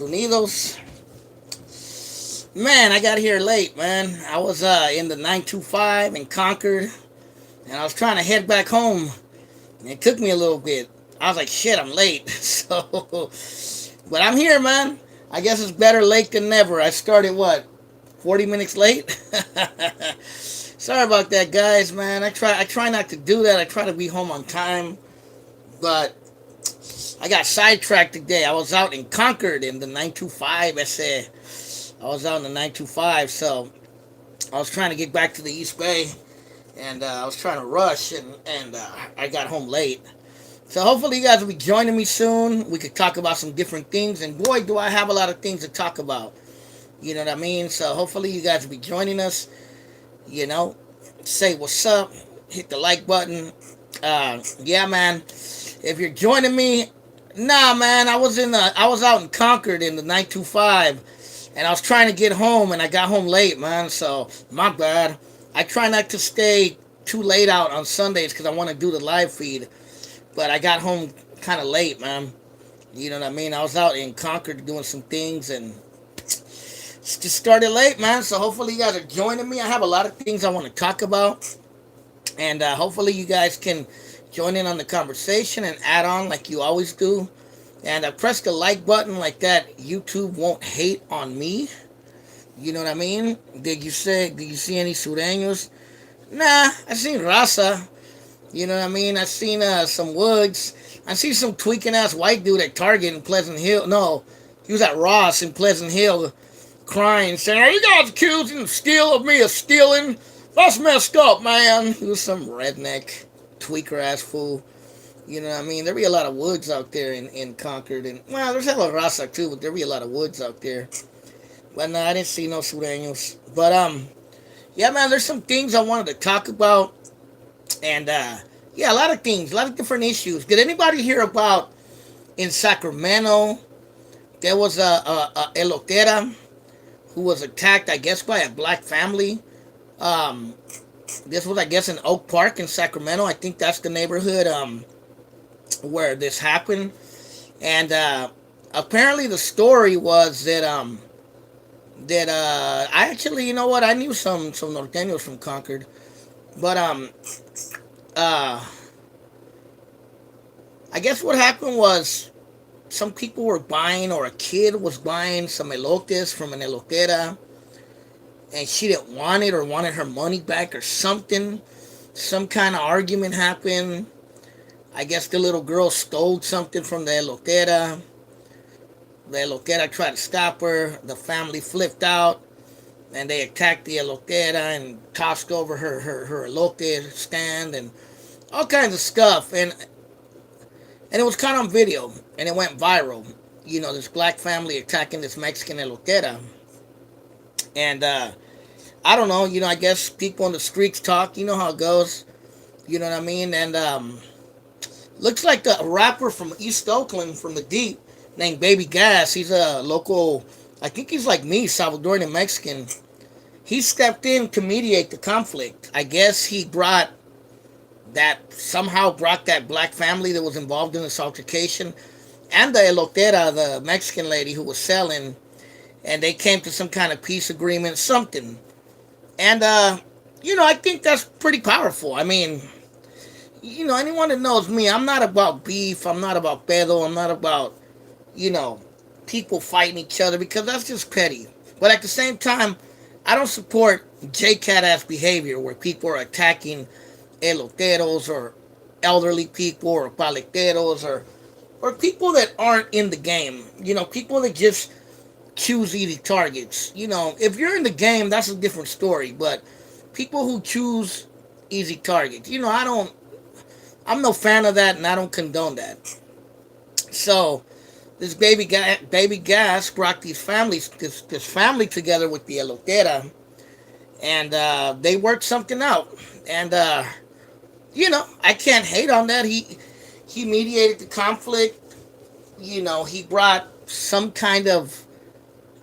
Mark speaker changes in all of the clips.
Speaker 1: Unidos. Man, I got here late, man. I was in the 925 in Concord, and I was trying to head back home. And it took me a little bit. I was like, shit, I'm late. But I'm here, man. I guess it's better late than never. I started, what, 40 minutes late? Sorry about that, guys, man. I try not to do that. I try to be home on time. But I got sidetracked today. I was out in Concord in the 925. I was out in the 925, so I was trying to get back to the East Bay, and I was trying to rush, and I got home late. So hopefully you guys will be joining me soon. We could talk about some different things, and boy, do I have a lot of things to talk about. You know what I mean? So hopefully you guys will be joining us. You know, say what's up, hit the like button. Yeah, man. If you're joining me, nah, man, I was out in Concord in the 925, and I was trying to get home, and I got home late, man. So my bad. I try not to stay too late out on Sundays because I want to do the live feed, but I got home kind of late, man. You know what I mean? I was out in Concord doing some things, and just started late, man. So hopefully you guys are joining me. I have a lot of things I want to talk about, and hopefully you guys can join in on the conversation and add on like you always do. And press the like button like that. YouTube won't hate on me. You know what I mean? Did you see any sureños? Nah, I seen raza. You know what I mean? I seen some woods. I see some tweaking ass white dude at Target in Pleasant Hill. No, he was at Ross in Pleasant Hill, crying, saying, "Are you guys accusing of me of stealing? That's messed up, man." He was some redneck tweaker ass fool. You know what I mean? There be a lot of woods out there in Concord, and well, there's hella raza too, but there be a lot of woods out there. But no, I didn't see no sureños. But yeah, man, there's some things I wanted to talk about, and yeah, a lot of things, a lot of different issues. Did anybody hear about in Sacramento? There was a elotera who was attacked, I guess, by a black family. Um, this was, I guess, in Oak Park in Sacramento. I think that's the neighborhood where this happened. And apparently, the story was that I actually, you know what, I knew some norteños from Concord, but uh, I guess what happened was some people were buying, or a kid was buying some elotes from an elotera, and she didn't want it or wanted her money back or something. Some kind of argument happened. I guess the little girl stole something from the elotera. The elotera tried to stop her. The family flipped out, and they attacked the elotera and tossed over her elote stand and all kinds of stuff. And it was caught on video, and it went viral. You know, this black family attacking this Mexican elotera. And I don't know, you know, I guess people on the streets talk. You know how it goes. You know what I mean? And looks like a rapper from East Oakland, from the Deep, named Baby Gas. He's a local, I think he's like me, Salvadorian and Mexican. He stepped in to mediate the conflict. I guess he somehow brought that black family that was involved in this altercation and the elotera, the Mexican lady who was selling, and they came to some kind of peace agreement, something. And, you know, I think that's pretty powerful. I mean, you know, anyone that knows me, I'm not about beef, I'm not about pedo, I'm not about, you know, people fighting each other, because that's just petty. But at the same time, I don't support JCAT ass behavior where people are attacking eloteros or elderly people or paleteros or people that aren't in the game. You know, people that just choose easy targets. You know, if you're in the game, that's a different story. But people who choose easy targets, you know, I'm no fan of that, and I don't condone that. So this baby gas brought this family together with the elotera, and they worked something out. And you know, I can't hate on that. He mediated the conflict. You know, he brought some kind of,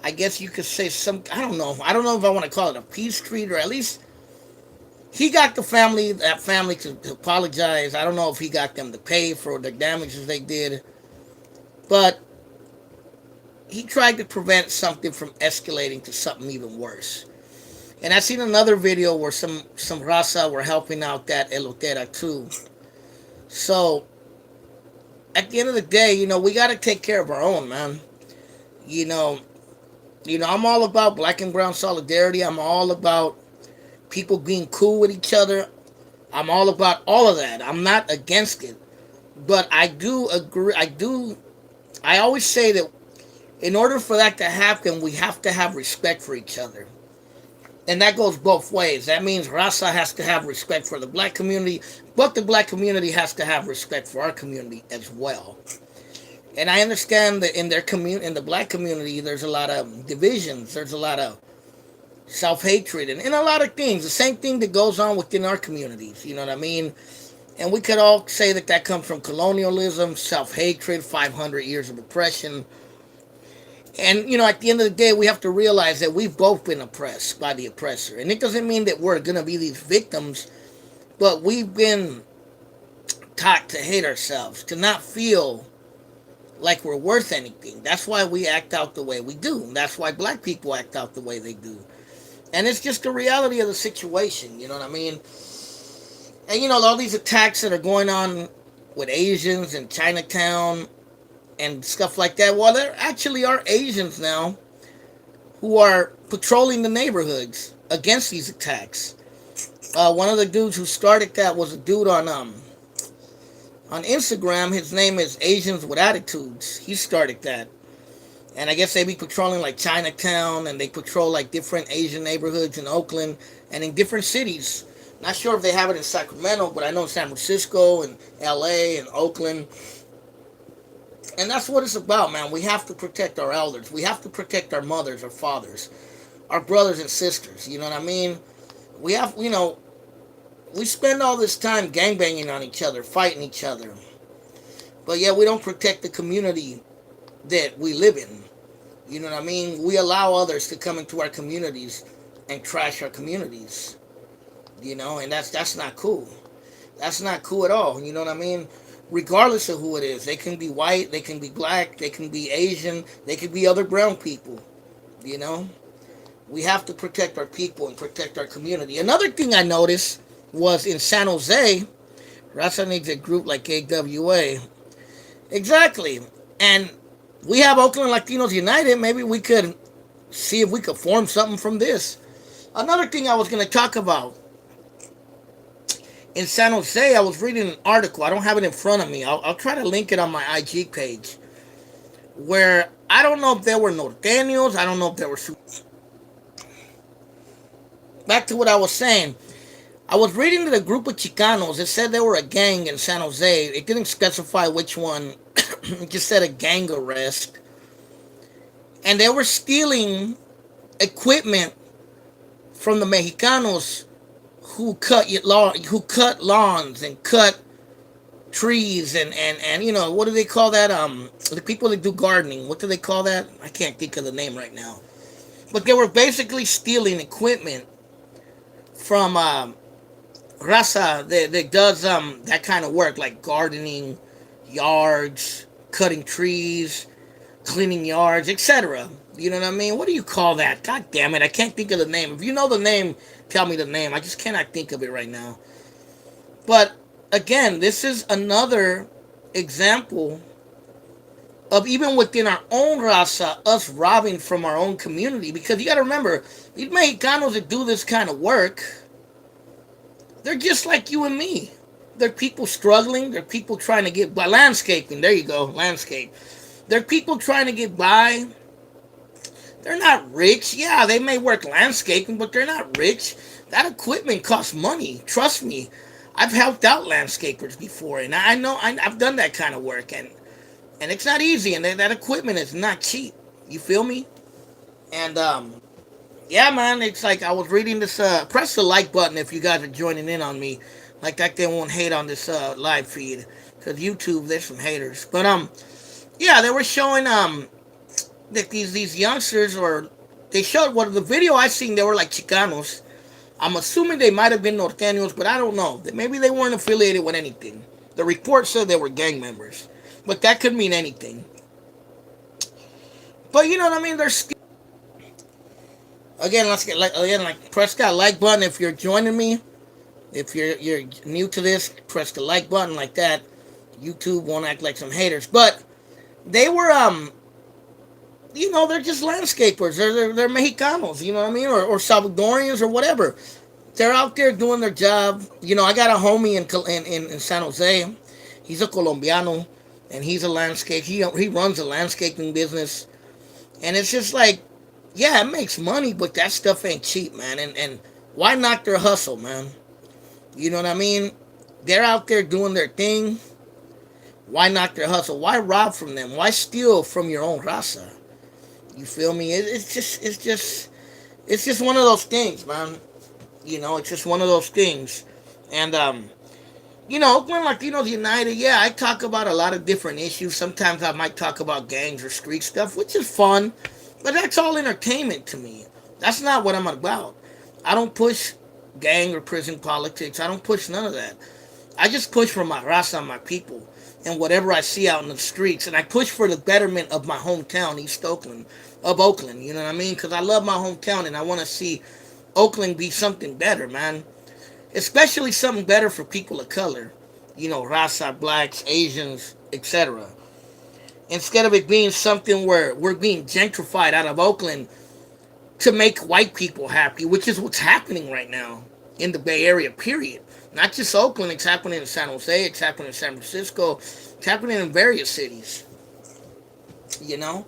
Speaker 1: I guess you could say, some, I don't know. I don't know if I want to call it a peace treaty, or at least he got that family to apologize. I don't know if he got them to pay for the damages they did. But, you know, I think that's pretty powerful. I mean, you know, anyone that knows me, I'm not about beef, I'm not about pedo, I'm not about, you know, people fighting each other, because that's just petty. But at the same time, I don't support JCAT ass behavior where people are attacking eloteros or elderly people or paleteros or people that aren't in the game. You know, people that just choose easy targets. You know, if you're in the game, that's a different story. But people who choose easy targets, you know, I'm no fan of that, and I don't condone that. So this baby gas brought this family together with the elotera, and they worked something out. And you know, I can't hate on that. he tried to prevent something from escalating to something even worse. And I seen another video where some raza were helping out that elotera too. So at the end of the day, we got to take care of our own, man. You know, I'm all about black and brown solidarity. I'm all about people being cool with each other. I'm all about all of that. I'm not against it. But I do agree. I always say that in order for that to happen, we have to have respect for each other. And that goes both ways. That means Raza has to have respect for the black community, but the black community has to have respect for our community as well. And I understand that in the black community, there's a lot of divisions. There's a lot of self-hatred and a lot of things. The same thing that goes on within our communities. You know what I mean? And we could all say that that comes from colonialism, self-hatred, 500 years of oppression. And, at the end of the day, we have to realize that we've both been oppressed by the oppressor. And it doesn't mean that we're going to be these victims, but we've been taught to hate ourselves, to not feel like we're worth anything. That's why we act out the way we do. That's why black people act out the way they do. And it's just the reality of the situation, you know what I mean? And, all these attacks that are going on with Asians in Chinatown and stuff like that, well, there actually are Asians now who are patrolling the neighborhoods against these attacks. One of the dudes who started that was a dude on Instagram. His name is Asians with Attitudes. He started that. And I guess they be patrolling like Chinatown, and they patrol like different Asian neighborhoods in Oakland and in different cities. Not sure if they have it in Sacramento, but I know San Francisco and LA and Oakland. And that's what it's about, man. We have to protect our elders. We have to protect our mothers, our fathers, our brothers and sisters. You know what I mean? We have, we spend all this time gangbanging on each other, fighting each other. But yeah, we don't protect the community that we live in. You know what I mean? We allow others to come into our communities and trash our communities. And that's not cool. That's not cool at all. You know what I mean? Regardless of who it is. They can be white, they can be black, they can be Asian, they can be other brown people. We have to protect our people and protect our community. Another thing I noticed was in San Jose, Raza needs a group like AWA. Exactly. And we have Oakland Latinos United. Maybe we could see if we could form something from this. Another thing I was going to talk about. In San Jose, I was reading an article. I don't have it in front of me. I'll try to link it on my IG page. Where I don't know if there were norteños. I don't know if there were... Back to what I was saying. I was reading that a group of Chicanos. It said they were a gang in San Jose. It didn't specify which one. It just said a gang arrest. And they were stealing equipment from the Mexicanos who cut lawns and cut trees and what do they call that? The people that do gardening. What do they call that? I can't think of the name right now. But they were basically stealing equipment from raza that does that kind of work, like gardening, yards, cutting trees, cleaning yards, etc. You know what I mean? What do you call that? God damn it, I can't think of the name. If you know the name, tell me the name. I just cannot think of it right now. But again, this is another example of, even within our own raza, us robbing from our own community. Because you got to remember, these Mexicanos that do this kind of work, they're just like you and me. They're people struggling. They're people trying to get by. Landscaping, there you go, landscape. They're people trying to get by. They're not rich. Yeah, they may work landscaping, but they're not rich. That equipment costs money. Trust me. I've helped out landscapers before, and I know I've done that kind of work, and it's not easy, and that equipment is not cheap. You feel me? And yeah, man, it's like I was reading this. Press the like button if you guys are joining in on me. Like that, they won't hate on this live feed, because YouTube, there's some haters. But yeah, they were showing that these youngsters, or they showed what the video I seen. They were like Chicanos. I'm assuming they might have been norteños, but I don't know. Maybe they weren't affiliated with anything. The report said they were gang members, but that could mean anything. But you know what I mean? There's again, let's get like again like press that like button if you're joining me. If you're new to this, press the like button like that. YouTube won't act like some haters, but they were they're just landscapers. They're Mexicanos, you know what I mean, or Salvadorians or whatever. They're out there doing their job. I got a homie in San Jose. He's a Colombiano, and he's a landscape. He runs a landscaping business, and it's just like, yeah, it makes money, but that stuff ain't cheap, man. And why knock their hustle, man? You know what I mean? They're out there doing their thing. Why knock their hustle? Why rob from them? Why steal from your own raza? You feel me? It's just one of those things, man. It's just one of those things. And Oakland Latinos United, yeah, I talk about a lot of different issues. Sometimes I might talk about gangs or street stuff, which is fun, but that's all entertainment to me. That's not what I'm about. I don't push gang or prison politics. I don't push none of that. I just push for my raza, my people, and whatever I see out in the streets. And I push for the betterment of my hometown, East Oakland, of Oakland. You know what I mean? Because I love my hometown and I want to see Oakland be something better, man. Especially something better for people of color. Raza, blacks, Asians, etc. Instead of it being something where we're being gentrified out of Oakland to make white people happy, which is what's happening right now in the Bay Area, period. Not just Oakland, it's happening in San Jose, it's happening in San Francisco, it's happening in various cities, you know?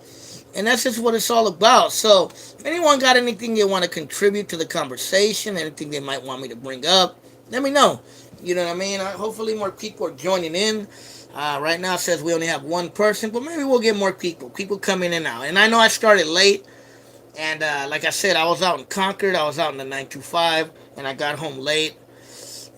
Speaker 1: And that's just what it's all about. So, if anyone got anything they want to contribute to the conversation, anything they might want me to bring up, let me know. You know what I mean? Hopefully, more people are joining in. Right now, it says we only have one person, but maybe we'll get more people. People coming in now. And I know I started late. And like I said, I was out in Concord. I was out in the 925. And I got home late.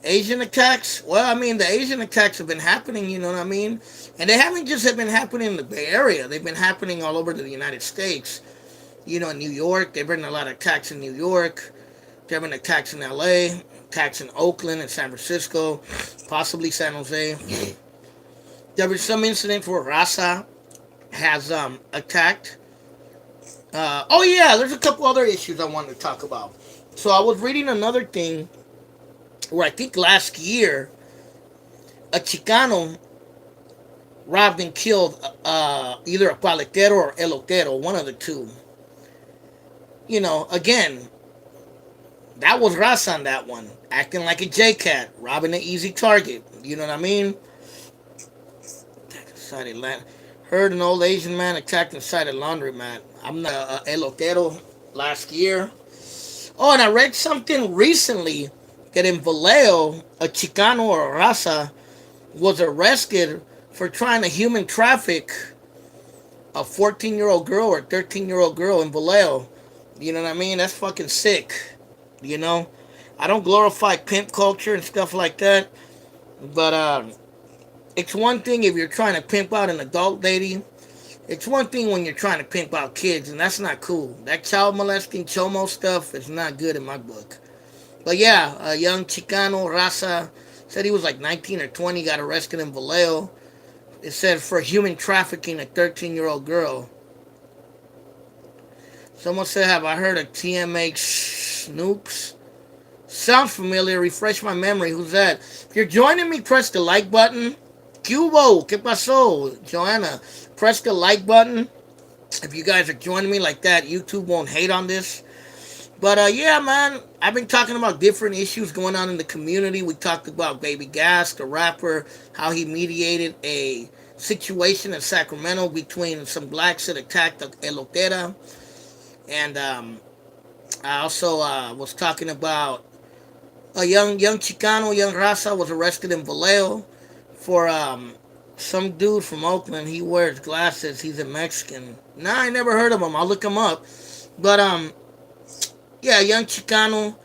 Speaker 1: Asian attacks? Well, I mean, the Asian attacks have been happening, you know what I mean? And they haven't just been happening in the Bay Area. They've been happening all over the United States. In New York, there have been a lot of attacks in New York. There have been attacks in LA, attacks in Oakland and San Francisco, possibly San Jose. There were some incidents where Raza has attacked. Oh, yeah, there's a couple other issues I wanted to talk about. So I was reading another thing where I think last year a Chicano robbed and killed either a paletero or elotero, one of the two. Again, that was Raza on that one, acting like a J-Cat, robbing an easy target. You know what I mean? Heard an old Asian man attacked inside a laundromat. I'm not elotero last year. Oh, and I read something recently that in Vallejo, a Chicano or a Raza was arrested for trying to human traffic a 14-year-old girl or 13-year-old girl in Vallejo. You know what I mean? That's fucking sick. I don't glorify pimp culture and stuff like that, but it's one thing if you're trying to pimp out an adult lady. It's one thing when you're trying to pimp out kids, and that's not cool. That child molesting chomo stuff is not good in my book. But yeah, a young Chicano, Raza, said he was like 19 or 20, got arrested in Vallejo. It said for human trafficking a 13-year-old girl. Someone said, have I heard of TMH Snoops? Sounds familiar. Refresh my memory. Who's that? If you're joining me, press the like button. Cubo, ¿qué pasó? Joanna, press the like button. If you guys are joining me like that, YouTube won't hate on this. But yeah, man, I've been talking about different issues going on in the community. We talked about Baby Gas, the rapper, how he mediated a situation in Sacramento between some blacks that attacked the elotera. And I also was talking about a young Chicano, young Raza was arrested in Vallejo for some dude from Oakland. He wears glasses. He's a Mexican. Nah, I never heard of him. I'll look him up. But yeah, a young Chicano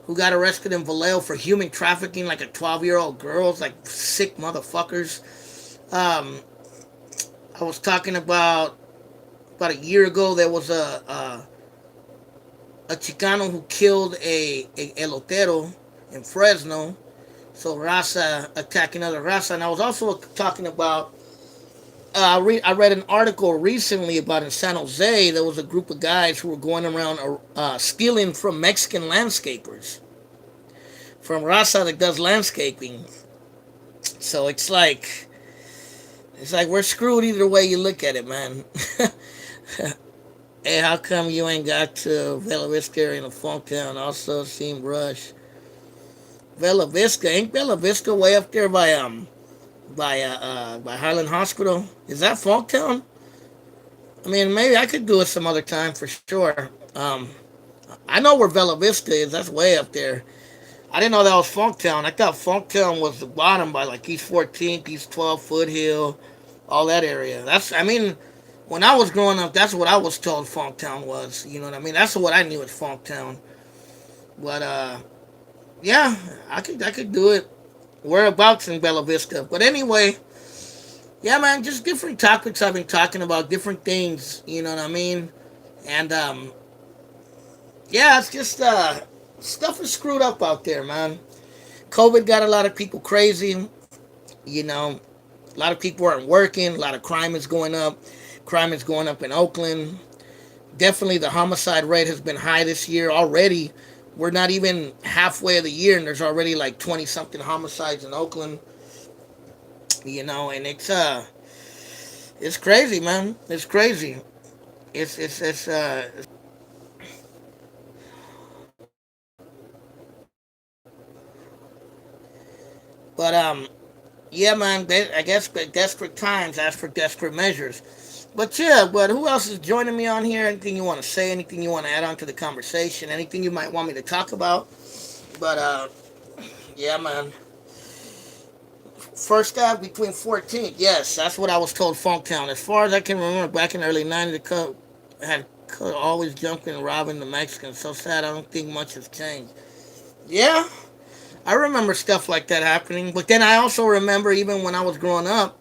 Speaker 1: who got arrested in Vallejo for human trafficking like a 12-year-old girl. It's like sick motherfuckers. I was talking about a year ago there was a Chicano who killed a elotero in Fresno. So Raza attacking other Raza. And I was also talking about I read an article recently about in San Jose. There was a group of guys who were going around stealing from Mexican landscapers, from Raza that does landscaping. So it's like we're screwed either way you look at it, man. Hey, how come you ain't got to Bella Vista area in the Funktown? Also seem rush. Bella Vista, ain't Bella Vista way up there by Highland Hospital? Is that Funktown? I mean, maybe I could do it some other time for sure. I know where Bella Vista is. That's way up there. I didn't know that was Funktown. I thought Funktown was the bottom by like East 14th, East 12, Foothill, all that area. I mean, when I was growing up, that's what I was told Funktown was. You know what I mean? That's what I knew as Funktown. But yeah, I could do it. Whereabouts in Bella Vista? But anyway, yeah, man, just different topics I've been talking about, different things. You know what I mean? And yeah, it's just stuff is screwed up out there, man. COVID got a lot of people crazy. You know, a lot of people aren't working. A lot of crime is going up. Crime is going up in Oakland. Definitely the homicide rate has been high this year already. We're not even halfway of the year and there's already like 20 something homicides in Oakland. You know, and it's crazy, man. It's crazy. It's but yeah, man. I guess desperate times ask for desperate measures. But yeah, but who else is joining me on here? Anything you want to say? Anything you want to add on to the conversation? Anything you might want me to talk about? But yeah, man. First Ave between 14th. Yes, that's what I was told. Funktown. As far as I can remember, back in the early '90s, the club had always jumping and robbing the Mexicans. So sad. I don't think much has changed. Yeah, I remember stuff like that happening. But then I also remember even when I was growing up,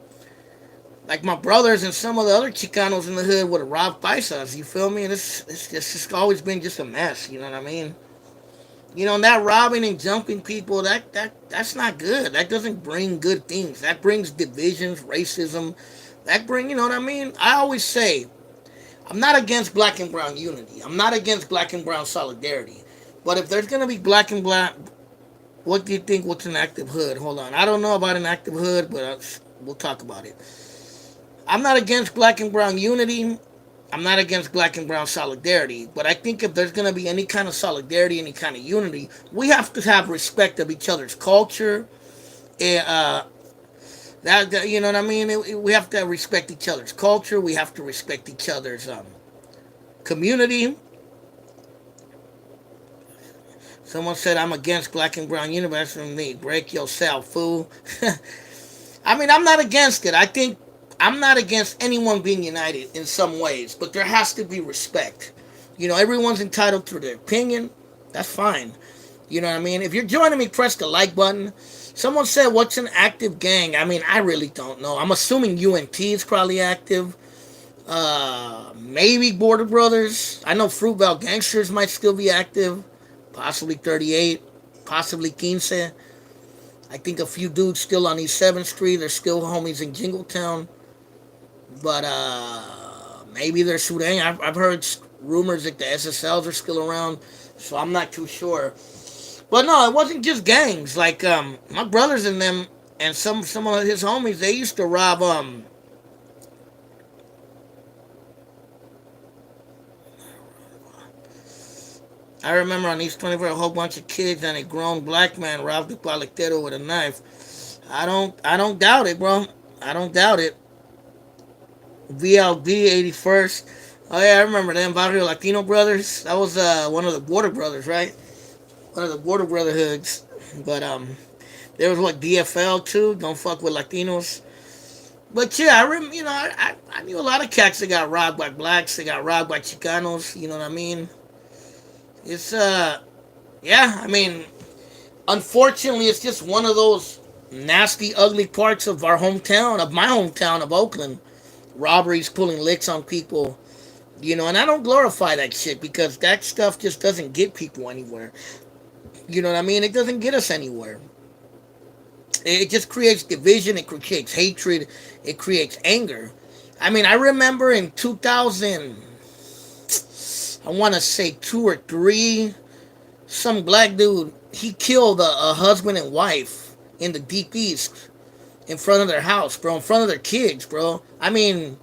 Speaker 1: like my brothers and some of the other Chicanos in the hood would have robbed paisas. You feel me? And it's always been just a mess. You know what I mean? You know, that robbing and jumping people, that's not good. That doesn't bring good things. That brings divisions, racism. That bring, you know what I mean? I always say, I'm not against black and brown unity. I'm not against black and brown solidarity. But if there's gonna be black and black, what do you think? What's an active hood? Hold on, I don't know about an active hood, but we'll talk about it. I'm not against black and brown unity. I'm not against black and brown solidarity, but I think if there's going to be any kind of solidarity, any kind of unity, we have to have respect of each other's culture. And, you know what I mean? We have to respect each other's culture. We have to respect each other's community. Someone said I'm against black and brown unity. That's from me. Break yourself, fool. I mean, I'm not against it. I think I'm not against anyone being united in some ways, but there has to be respect. You know, everyone's entitled to their opinion. That's fine. You know what I mean? If you're joining me, press the like button. Someone said, what's an active gang? I mean, I really don't know. I'm assuming UNT is probably active. Maybe Border Brothers. I know Fruitvale Gangsters might still be active. Possibly 38. Possibly 15. I think a few dudes still on East 7th Street. They're still homies in Jingletown. But maybe they're shooting. I've heard rumors that the SSLs are still around, so I'm not too sure. But no, it wasn't just gangs. Like my brothers and them, and some of his homies, they used to rob. I remember on East 24, a whole bunch of kids and a grown black man robbed a paletero with a knife. I don't doubt it, bro. I don't doubt it. VLB 81st. Oh yeah, I remember them Barrio Latino Brothers. That was one of the Border Brothers, right? One of the Border Brotherhoods. But there was what DFL too. Don't fuck with Latinos. But yeah, you know, I knew a lot of cats that got robbed by blacks. They got robbed by Chicanos. You know what I mean? It's yeah. I mean, unfortunately, it's just one of those nasty, ugly parts of our hometown, of my hometown of Oakland. Robberies, pulling licks on people, you know, and I don't glorify that shit because that stuff just doesn't get people anywhere. You know what I mean? It doesn't get us anywhere. It just creates division, it creates hatred, it creates anger. I mean, I remember in 2000, I want to say 2 or 3, some black dude, he killed a husband and wife in the deep east in front of their house, bro, in front of their kids, bro. I mean,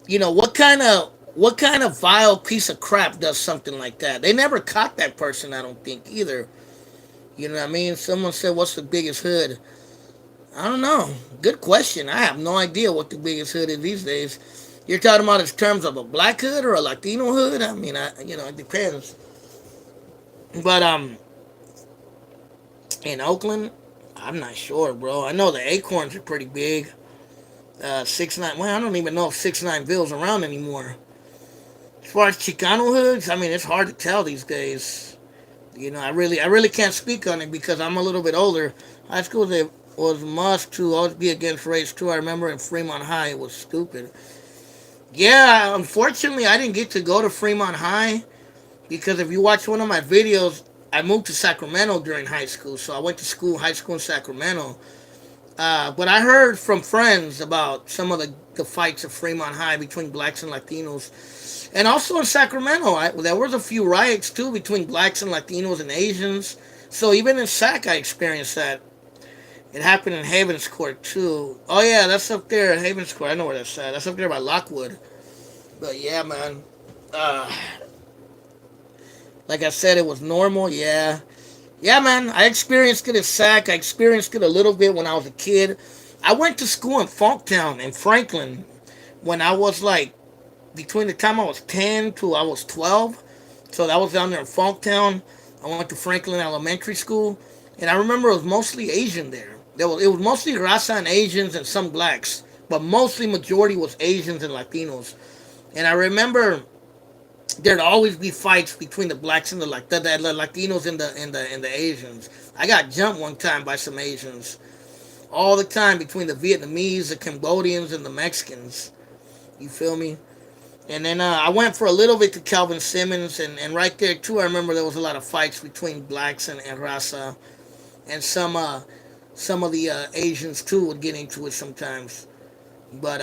Speaker 1: what kind of vile piece of crap does something like that? They never caught that person, I don't think either. You know what I mean? Someone said, "What's the biggest hood?" I don't know. Good question. I have no idea what the biggest hood is these days. You're talking about in terms of a black hood or a Latino hood? I mean, it depends. But in Oakland, I'm not sure, bro. I know the Acorns are pretty big. 6 9. Well, I don't even know if 6 9 around anymore. As far as Chicano hoods, I mean, it's hard to tell these days. I really can't speak on it because I'm a little bit older. High school was must to always be against race too. I remember in Fremont High, it was stupid. Yeah, unfortunately, I didn't get to go to Fremont High because if you watch one of my videos, I moved to Sacramento during high school, so I went to high school in Sacramento. But I heard from friends about some of the fights at Fremont High between blacks and Latinos. And also in Sacramento, there was a few riots too between blacks and Latinos and Asians. So even in Sac, I experienced that. It happened in Havens Court too. Oh yeah, that's up there, Havens Court. I know where that's at. That's up there by Lockwood. But yeah, man. Uh, like I said, it was normal. Yeah, yeah, man. I experienced it in Sac. I experienced it a little bit when I was a kid. I went to school in Funktown in Franklin when I was like between the time I was 10 to I was 12. So that was down there in Funktown. I went to Franklin Elementary School, and I remember it was mostly Asian there. It was mostly Raza and Asians and some blacks, but mostly majority was Asians and Latinos. And I remember there'd always be fights between the blacks and the Latinos and the Asians. I got jumped one time by some Asians all the time between the Vietnamese, the Cambodians, and the Mexicans. You feel me? And then I went for a little bit to Calvin Simmons, and right there too, I remember there was a lot of fights between blacks and Raza, and some of the Asians too would get into it sometimes. But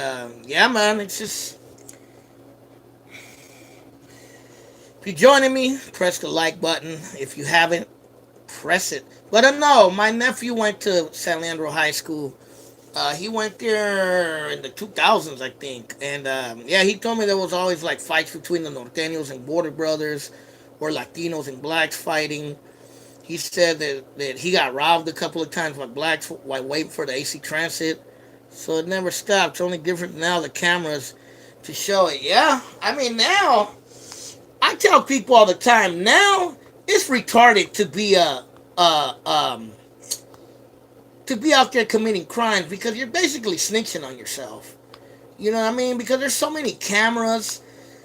Speaker 1: yeah, man, it's just if you're joining me, press the like button. If you haven't, press it. But no, my nephew went to San Leandro High School. He went there in the 2000s, I think. And yeah, he told me there was always like fights between the Norteños and Border Brothers, or Latinos and blacks fighting. He said that he got robbed a couple of times by blacks while waiting for the AC Transit. So it never stopped. It's only different now, the cameras to show it. Yeah, I mean, now, I tell people all the time, now it's retarded uh, um, to be out there committing crimes because you're basically snitching on yourself. You know what I mean? Because there's so many cameras,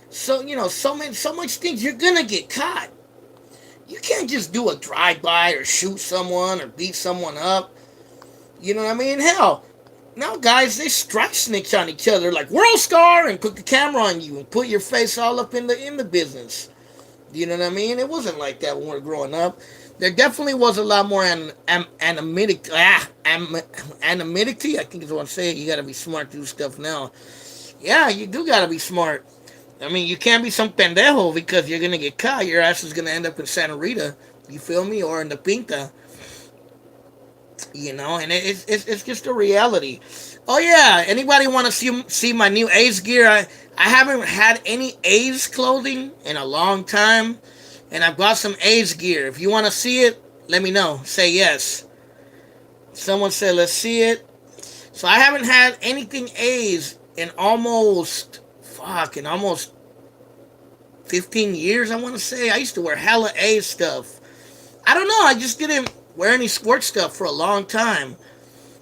Speaker 1: so much things, you're gonna get caught. You can't just do a drive-by or shoot someone or beat someone up. You know what I mean? Hell, now guys, they strike snitch on each other like World Star and put the camera on you and put your face all up in the business. You know what I mean? It wasn't like that when we were growing up. There definitely was a lot more anonymity. Anonymity, I think is what I'm saying. You gotta be smart to do stuff now. Yeah, you do gotta be smart. I mean, you can't be some pendejo because you're gonna get caught. Your ass is gonna end up in Santa Rita. You feel me? Or in the Pinta. And it's just a reality. Oh yeah, anybody want to see my new A's gear? I haven't had any A's clothing in a long time, and I bought some A's gear. If you want to see it, let me know. Say yes. Someone said let's see it. So I haven't had anything A's in almost 15 years, I want to say. I used to wear hella A's stuff. I don't know, I just didn't wear any sports stuff for a long time.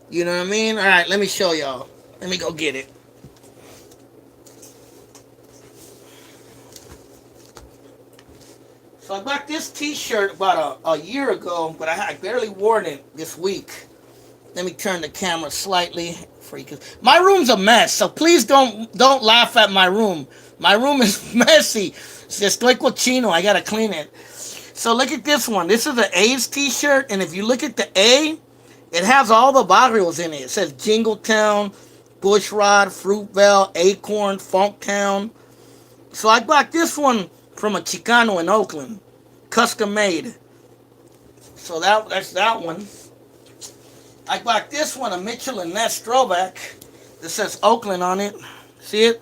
Speaker 1: You know what I mean? Alright, let me show y'all. Let me go get it. So I bought this t-shirt about a year ago, but I barely worn it this week. Let me turn the camera slightly for you. My room's a mess, so please don't laugh at my room. My room is messy. Estoy cochino. I gotta clean it. So look at this one. This is an A's t-shirt, and if you look at the A, it has all the barrios in it. It says Jingletown, Bushrod, Fruitvale, Acorn, Funktown. So I bought this one from a Chicano in Oakland, custom made. So that's that one. I bought this one, a Mitchell and Ness throwback that says Oakland on it. See it?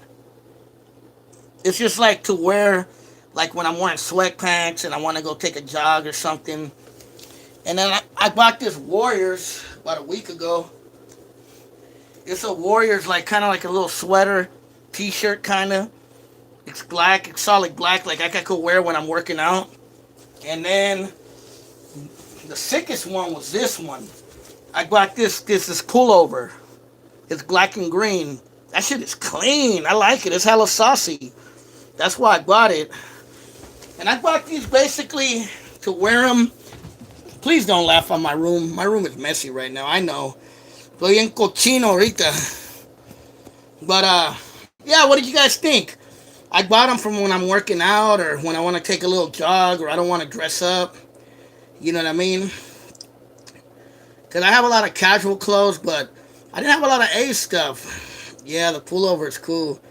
Speaker 1: It's just like to wear, like when I'm wearing sweatpants and I want to go take a jog or something. And then I bought this Warriors about a week ago. It's a Warriors, like kind of like a little sweater, t-shirt kind of. It's black, it's solid black, like I could wear when I'm working out. And then the sickest one was this one. I bought this pullover. It's black and green. That shit is clean. I like it. It's hella saucy. That's why I bought it. And I bought these basically to wear them. Please don't laugh on my room. My room is messy right now. I know. Estoy en cochino ahorita. But, yeah, what did you guys think? I bought them from when I'm working out or when I want to take a little jog or I don't want to dress up. You know what I mean? Because I have a lot of casual clothes, but I didn't have a lot of A stuff. Yeah, the pullover is cool.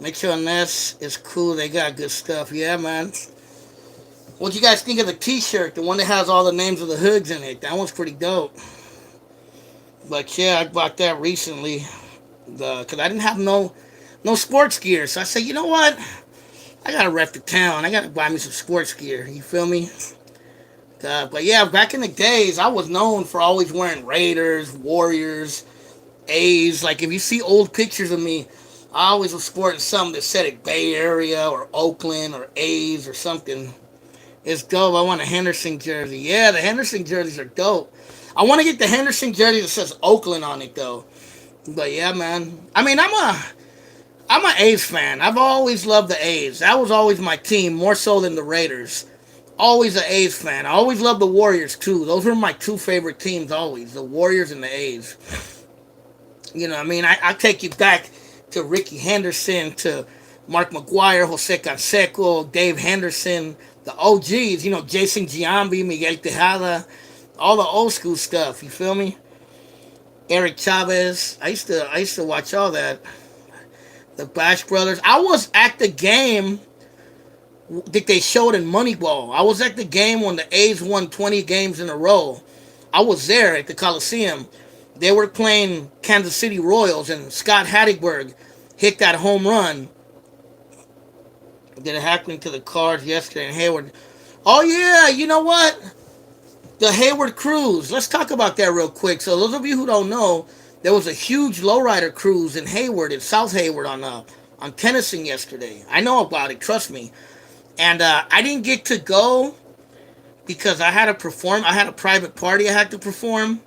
Speaker 1: Mitchell and Ness is cool. They got good stuff. Yeah, man. What you guys think of the t-shirt? The one that has all the names of the hoods in it. That one's pretty dope. But yeah, I bought that recently. Because I didn't have no sports gear. So I said, you know what? I gotta rep the town. I gotta buy me some sports gear. You feel me? But yeah, back in the days, I was known for always wearing Raiders, Warriors, A's. Like if you see old pictures of me, I always was sporting something that said it Bay Area or Oakland or A's or something. It's dope. I want a Henderson jersey. Yeah, the Henderson jerseys are dope. I want to get the Henderson jersey that says Oakland on it though. But yeah, man. I mean, I'm an A's fan. I've always loved the A's. That was always my team, more so than the Raiders. Always an A's fan. I always loved the Warriors too. Those were my two favorite teams always, the Warriors and the A's. You know what I mean? I take you back to Ricky Henderson, to Mark McGuire, Jose Canseco, Dave Henderson, the OGs, you know, Jason Giambi, Miguel Tejada, all the old school stuff, you feel me? Eric Chavez. I used to watch all that. The Bash Brothers. I was at the game that they showed in Moneyball. I was at the game when the A's won 20 games in a row. I was there at the Coliseum. They were playing Kansas City Royals, and Scott Hattigberg hit that home run that happened to the Cards yesterday in Hayward. Oh, yeah, you know what? The Hayward Cruise. Let's talk about that real quick. So those of you who don't know, there was a huge lowrider cruise in Hayward, in South Hayward on Tennyson yesterday. I know about it, trust me. And I didn't get to go because I had to perform. I had a private party I had to perform.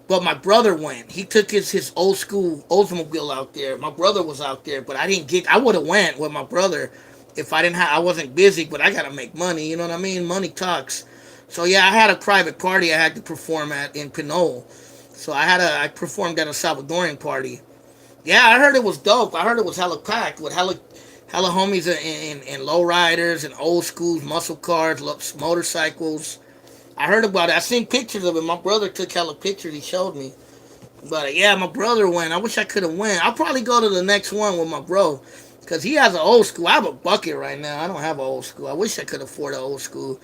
Speaker 1: But my brother went. He took his old school Oldsmobile out there. My brother was out there, but I would have went with my brother if I wasn't busy, but I gotta make money, you know what I mean? Money talks. So yeah, I had a private party I had to perform at in Pinole. So I performed at a Salvadorian party. Yeah, I heard it was dope. I heard it was hella packed with hella homies in lowriders and old schools, muscle cars, motorcycles. I heard about it. I seen pictures of it. My brother took hella pictures. He showed me. But yeah, my brother went. I wish I could have went. I'll probably go to the next one with my bro. Because he has an old school. I have a bucket right now. I don't have an old school. I wish I could afford an old school.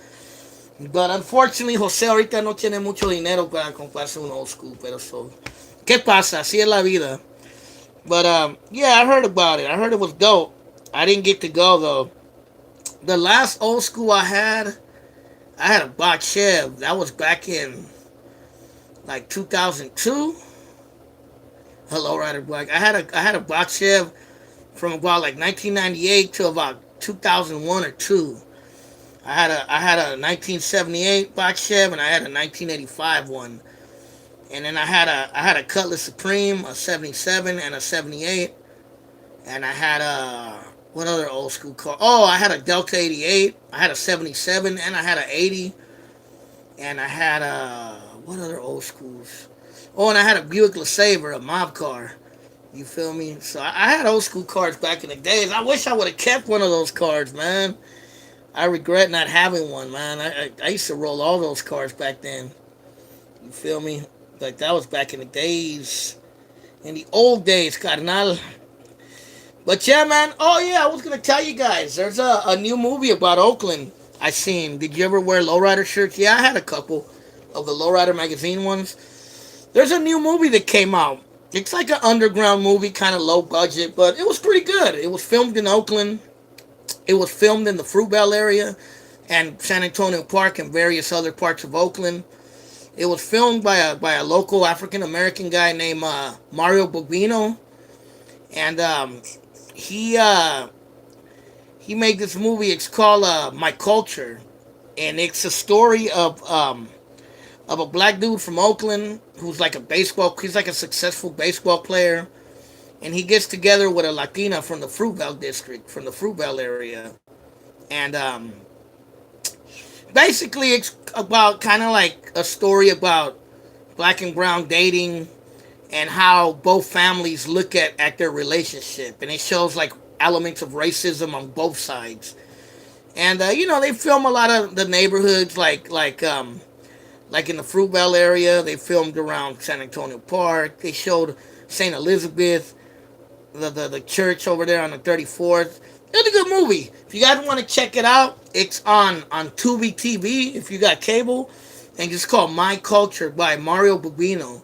Speaker 1: But unfortunately, José ahorita no tiene mucho dinero para comprarse un old school. Pero so, ¿qué pasa? Así es la vida. But yeah, I heard about it. I heard it was dope. I didn't get to go though. The last old school I had a Bach Chev. That was back in like 2002. Hello, Rider Black. I had a Bach Chev from about like 1998 to about 2001 or two. I had a 1978 Bach Chev and I had a 1985 one. And then I had a Cutlass Supreme, a 77 and a 78. And I had what other old school car? Oh, I had a Delta 88. I had a 77 and I had a 80. And I had what other old schools? Oh, and I had a Buick LeSabre, a mob car. You feel me? So I had old school cars back in the days. I wish I would have kept one of those cars, man. I regret not having one, man. I used to roll all those cars back then. You feel me? Like that was back in the days. In the old days, carnal. But yeah, man. Oh yeah, I was gonna tell you guys. There's a new movie about Oakland. I seen. Did you ever wear lowrider shirts? Yeah, I had a couple of the lowrider magazine ones. There's a new movie that came out. It's like an underground movie, kind of low budget, but it was pretty good. It was filmed in Oakland. It was filmed in the Fruitvale area and San Antonio Park and various other parts of Oakland. It was filmed by a local African American guy named Mario Bobino, and he uh, he made this movie. It's called My Culture, and it's a story of a black dude from Oakland who's like a baseball. He's like a successful baseball player, and he gets together with a Latina from the Fruitvale district, from the Fruitvale area, and basically it's about kind of like a story about black and brown dating and how both families look at their relationship, and it shows like elements of racism on both sides. And they film a lot of the neighborhoods, like in the Fruitvale area. They filmed around San Antonio Park. They showed St. Elizabeth, the church over there on the 34th. It's a good movie. If you guys want to check it out, it's on Tubi TV if you got cable, and it's called My Culture by Mario Bubino.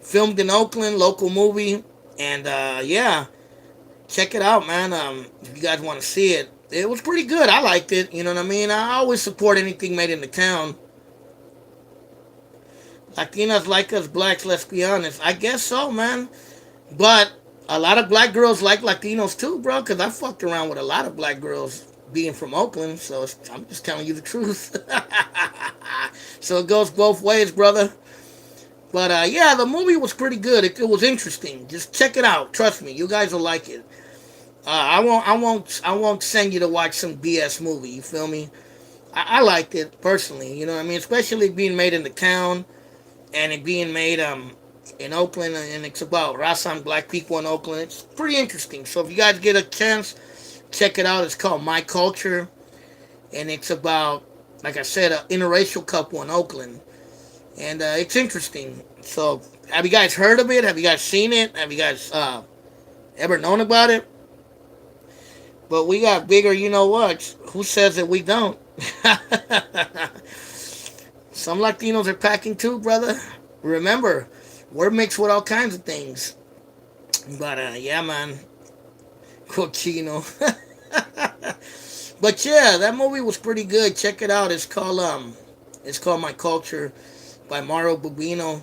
Speaker 1: Filmed in Oakland, local movie, and yeah, check it out, man. If you guys want to see it, it was pretty good. I liked it. You know what I mean? I always support anything made in the town. Latinas like us blacks, let's be honest. I guess so, man. But a lot of black girls like Latinos too, bro, because I fucked around with a lot of black girls being from Oakland, so I'm just telling you the truth. So it goes both ways, brother. But yeah, the movie was pretty good. It was interesting. Just check it out. Trust me, you guys will like it. I won't send you to watch some BS movie. You feel me? I liked it personally. You know what I mean? Especially being made in the town and it being made in Oakland, and it's about raza and black people in Oakland. It's pretty interesting. So if you guys get a chance, check it out. It's called My Culture, and it's about, like I said, an interracial couple in Oakland, and it's interesting. So have you guys heard of it? Have you guys seen it? Have you guys ever known about it? But we got bigger, you know what? Who says that we don't? Some Latinos are packing too, brother. Remember, we're mixed with all kinds of things. But yeah, man, cochino. But yeah, that movie was pretty good. Check it out. It's called My Culture by Mario Bubino.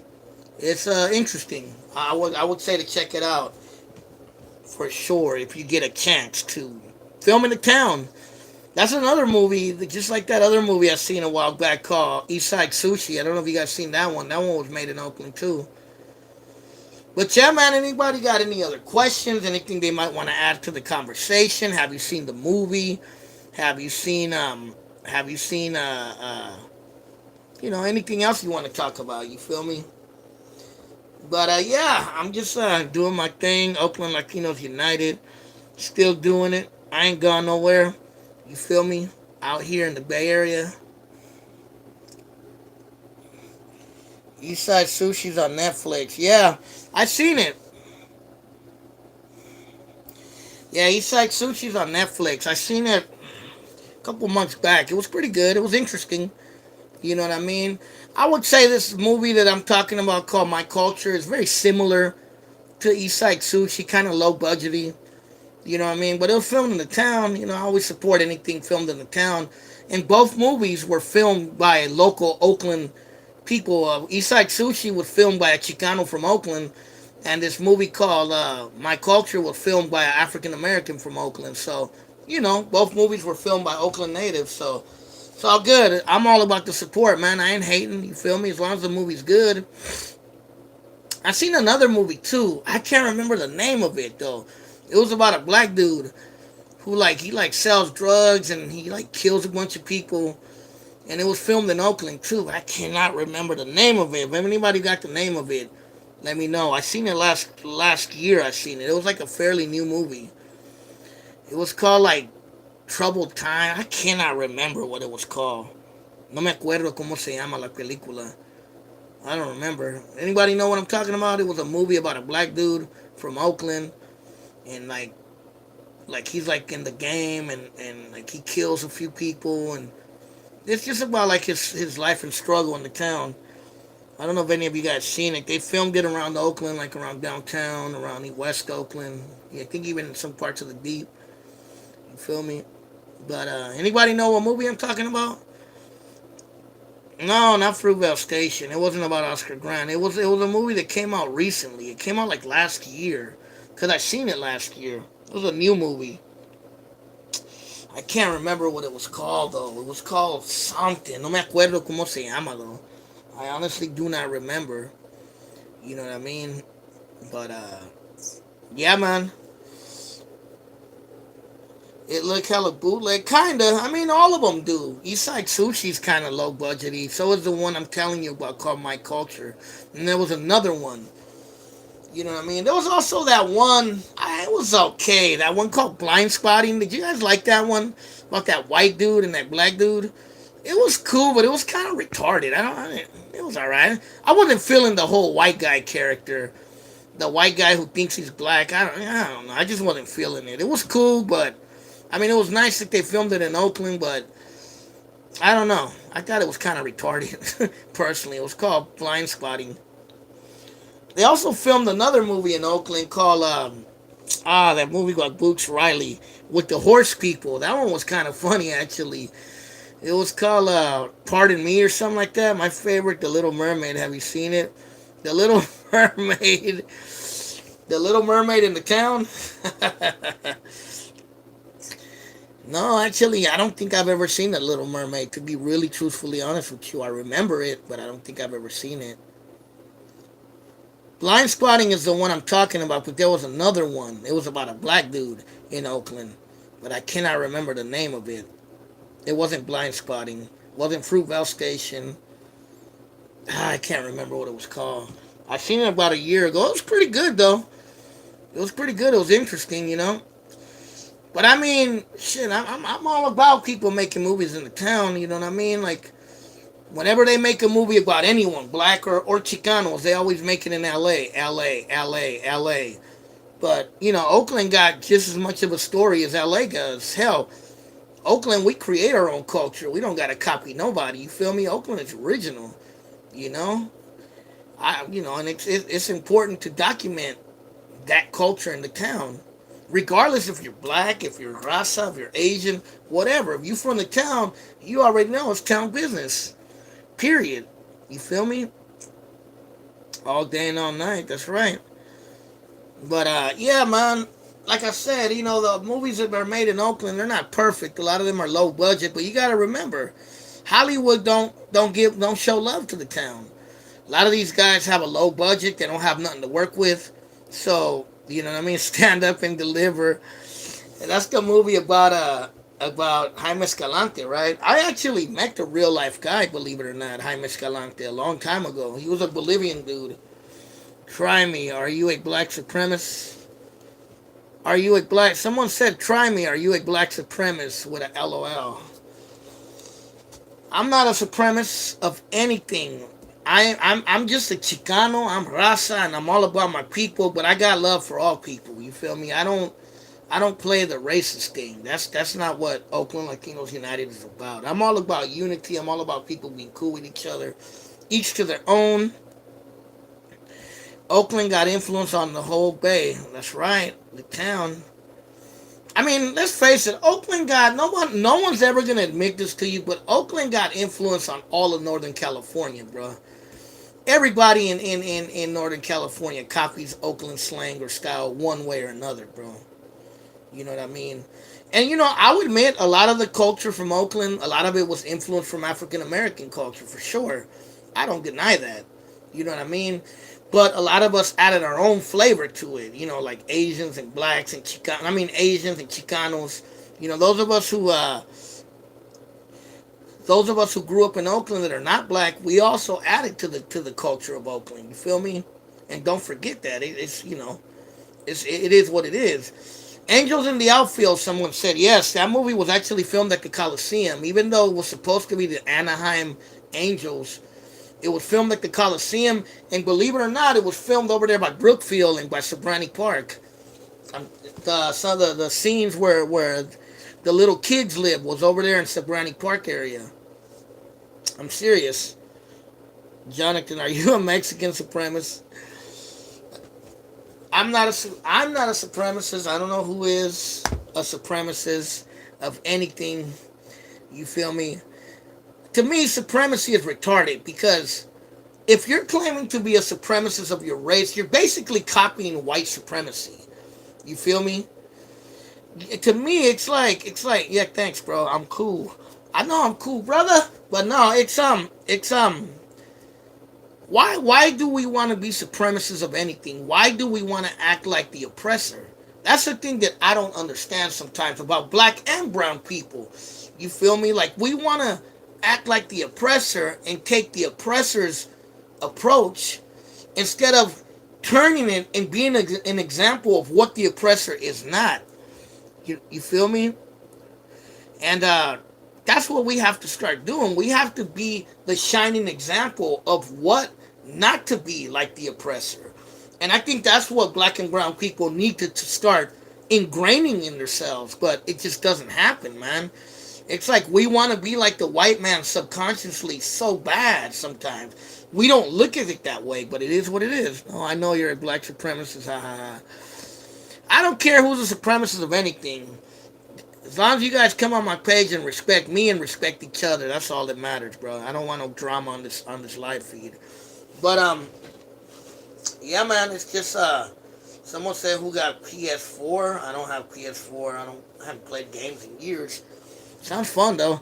Speaker 1: It's interesting. I would say to check it out for sure if you get a chance to. Film in the town. That's another movie, just like that other movie I seen a while back called Eastside Sushi. I don't know if you guys seen that one. That one was made in Oakland too. But yeah, man, anybody got any other questions? Anything they might want to add to the conversation? Have you seen the movie? Have you seen anything else you want to talk about? You feel me? But yeah, I'm just doing my thing. Oakland Latinos United. Still doing it. I ain't gone nowhere. You feel me? Out here in the Bay Area. Eastside Sushi's on Netflix. Yeah, I seen it. Yeah, Eastside Sushi's on Netflix. I seen it a couple months back. It was pretty good. It was interesting. You know what I mean? I would say this movie that I'm talking about called My Culture is very similar to Eastside Sushi, kind of low budgety. You know what I mean? But it was filmed in the town. You know, I always support anything filmed in the town. And both movies were filmed by local Oakland people. Eastside Sushi was filmed by a Chicano from Oakland. And this movie called My Culture was filmed by an African American from Oakland. So, both movies were filmed by Oakland natives. So, it's all good. I'm all about the support, man. I ain't hating. You feel me? As long as the movie's good. I seen another movie, too. I can't remember the name of it, though. It was about a black dude who he sells drugs and he kills a bunch of people, and it was filmed in Oakland too. But I cannot remember the name of it. If anybody got the name of it, let me know. I seen it last year. I seen it. It was like a fairly new movie. It was called Troubled Time. I cannot remember what it was called. No me acuerdo cómo se llama la película. I don't remember. Anybody know what I'm talking about? It was a movie about a black dude from Oakland, and like he's like in the game, and like he kills a few people, and it's just about like his life and struggle in the town. I don't know if any of you guys seen it. They filmed it around Oakland, like around downtown, around the West Oakland. Yeah, I think even in some parts of the Deep. You feel me? But anybody know what movie I'm talking about? No, not Fruitvale Station. It wasn't about Oscar Grant. It was a movie that came out recently. It came out like last year, cause I seen it last year. It was a new movie. I can't remember what it was called though. It was called something. No me acuerdo cómo se llama though. I honestly do not remember. You know what I mean? But yeah, man. It looked hella bootleg, kinda. I mean, all of them do. Eastside Sushi's kind of low budgety. So is the one I'm telling you about called My Culture. And there was another one. You know what I mean? There was also that one. It was okay. That one called Blind Spotting. Did you guys like that one about that white dude and that black dude? It was cool, but it was kind of retarded. It was alright. I wasn't feeling the whole white guy character. The white guy who thinks he's black. I don't know. I just wasn't feeling it. It was cool, but I mean, it was nice that they filmed it in Oakland, but I don't know. I thought it was kind of retarded, personally. It was called Blind Spotting. They also filmed another movie in Oakland called, that movie called Boots Riley with the horse people. That one was kind of funny, actually. It was called, Pardon Me or something like that. My favorite, The Little Mermaid. Have you seen it? The Little Mermaid. The Little Mermaid in the town? No, actually, I don't think I've ever seen The Little Mermaid. To be really truthfully honest with you, I remember it, but I don't think I've ever seen it. Blind Spotting is the one I'm talking about, but there was another one. It was about a black dude in Oakland, but I cannot remember the name of it. It wasn't Blind Spotting. It wasn't Fruitvale Station. I can't remember what it was called. I seen it about a year ago. It was pretty good though. It was pretty good. It was interesting, you know. But I mean, shit, I'm all about people making movies in the town. You know what I mean? Like, whenever they make a movie about anyone, black or Chicanos, they always make it in L.A., L.A., L.A., L.A. But, you know, Oakland got just as much of a story as L.A. does. Hell, Oakland, we create our own culture. We don't got to copy nobody. You feel me? Oakland is original, you know? And it's important to document that culture in the town. Regardless if you're black, if you're Rasa, if you're Asian, whatever. If you're from the town, you already know it's town business. Period. You feel me? All day and all night. That's right. But yeah, man. Like I said, you know, the movies that are made in Oakland, they're not perfect. A lot of them are low budget, but you got to remember, Hollywood don't show love to the town. A lot of these guys have a low budget. They don't have nothing to work with. So, you know what I mean? Stand up and deliver. And that's the movie about Jaime Escalante, right? I actually met the real life guy, believe it or not, Jaime Escalante, a long time ago. He was a Bolivian dude. Try me. Are you a black supremacist? Are you a black? Someone said, "Try me. Are you a black supremacist?" With a LOL. I'm not a supremacist of anything. I'm just a Chicano. I'm Raza, and I'm all about my people. But I got love for all people. You feel me? I don't play the racist thing. That's not what Oakland Latinos United is about. I'm all about unity. I'm all about people being cool with each other, each to their own. Oakland got influence on the whole Bay. That's right, the town. I mean, let's face it. Oakland got no one's ever gonna admit this to you, but Oakland got influence on all of Northern California, bro. Everybody in Northern California copies Oakland slang or style one way or another, bro. You know what I mean? And you know, I would admit a lot of the culture from Oakland, a lot of it was influenced from African American culture for sure. I don't deny that. You know what I mean? But a lot of us added our own flavor to it. You know, like Asians and blacks and Chicanos. I mean, Asians and Chicanos. You know, those of us who grew up in Oakland that are not black, we also added to the culture of Oakland. You feel me? And don't forget that it's you know, it is what it is. Angels in the Outfield. Someone said yes. That movie was actually filmed at the Coliseum, even though it was supposed to be the Anaheim Angels. It was filmed at the Coliseum, and believe it or not, it was filmed over there by Brookfield and by Sobrani Park. Some of the scenes where the little kids live was over there in Sobrani Park area. I'm serious. Jonathan, are you a Mexican supremacist? I'm not a supremacist. I don't know who is a supremacist of anything. You feel me? To me, supremacy is retarded because if you're claiming to be a supremacist of your race, you're basically copying white supremacy. You feel me? To me, it's like yeah, thanks, bro. I'm cool. I know I'm cool, brother. But no, it's why do we want to be supremacists of anything? Why do we want to act like the oppressor? That's the thing that I don't understand sometimes about black and brown people. You feel me? Like we want to act like the oppressor and take the oppressor's approach instead of turning it and being an example of what the oppressor is not. You feel me? And that's what we have to start doing. We have to be the shining example of what not to be like the oppressor. And I think that's what black and brown people need to start ingraining in themselves. But it just doesn't happen, man. It's like we want to be like the white man subconsciously so bad sometimes. We don't look at it that way, but it is what it is. Oh, I know you're a black supremacist. Ha ha ha. I don't care who's a supremacist of anything. As long as you guys come on my page and respect me and respect each other, that's all that matters, bro. I don't want no drama on this live feed. But yeah, man, it's just someone said who got PS4. I don't have PS4. I haven't played games in years. Sounds fun though.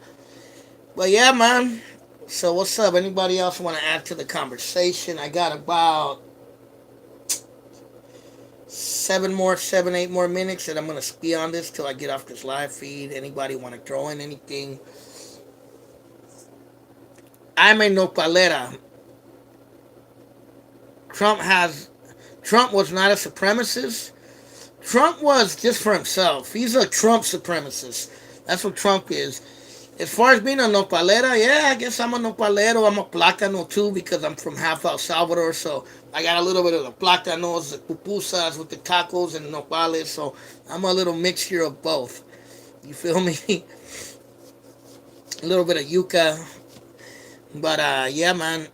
Speaker 1: But yeah, man. So what's up? Anybody else want to add to the conversation? I got about 8 more minutes, and I'm gonna be on this till I get off this live feed. Anybody want to throw in anything? I'm a nopalera. Trump was not a supremacist. Trump was just for himself. He's a Trump supremacist. That's what Trump is. As far as being a nopalera, yeah, I guess I'm a nopalero. I'm a plátano too because I'm from half El Salvador, so I got a little bit of the plátanos, the pupusas with the tacos and nopales, so I'm a little mixture of both. You feel me? A little bit of yuca. But yeah, man.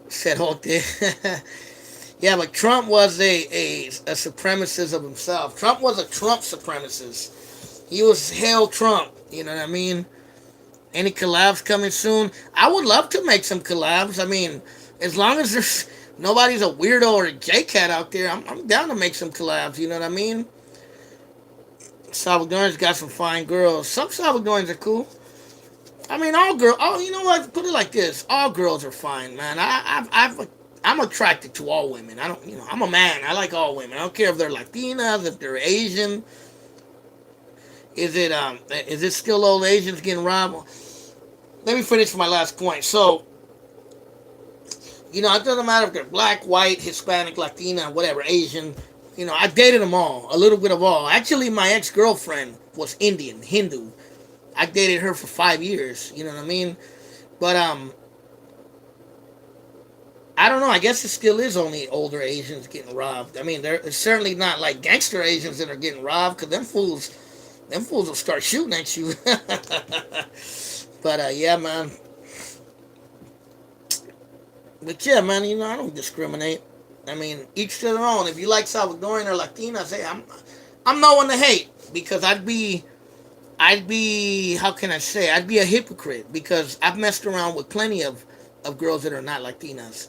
Speaker 1: Said Hote. Yeah, but Trump was a supremacist of himself. Trump was a Trump supremacist. He was hell Trump. You know what I mean? Any collabs coming soon? I would love to make some collabs. I mean, as long as there's nobody's a weirdo or a J-Cat out there, I'm down to make some collabs. You know what I mean? Salvadorans got some fine girls. Some Salvadorans are cool. I mean, all girls. Oh, you know what? Put it like this: all girls are fine, man. I'm attracted to all women. I don't, I'm a man. I like all women. I don't care if they're Latinas, if they're Asian. Is it still old Asians getting robbed? Let me finish my last point. So, it doesn't matter if they're black, white, Hispanic, Latina, whatever, Asian. I dated them all, a little bit of all. Actually, my ex-girlfriend was Indian, Hindu. I dated her for 5 years. You know what I mean? But I don't know. I guess it still is only older Asians getting robbed. I mean, it's certainly not like gangster Asians that are getting robbed because them fools will start shooting at you. But yeah, man. But yeah, man, I don't discriminate. I mean, each to their own. If you like Salvadorian or Latinas, hey, I'm no one to hate because I'd be how can I say? I'd be a hypocrite because I've messed around with plenty of girls that are not Latinas.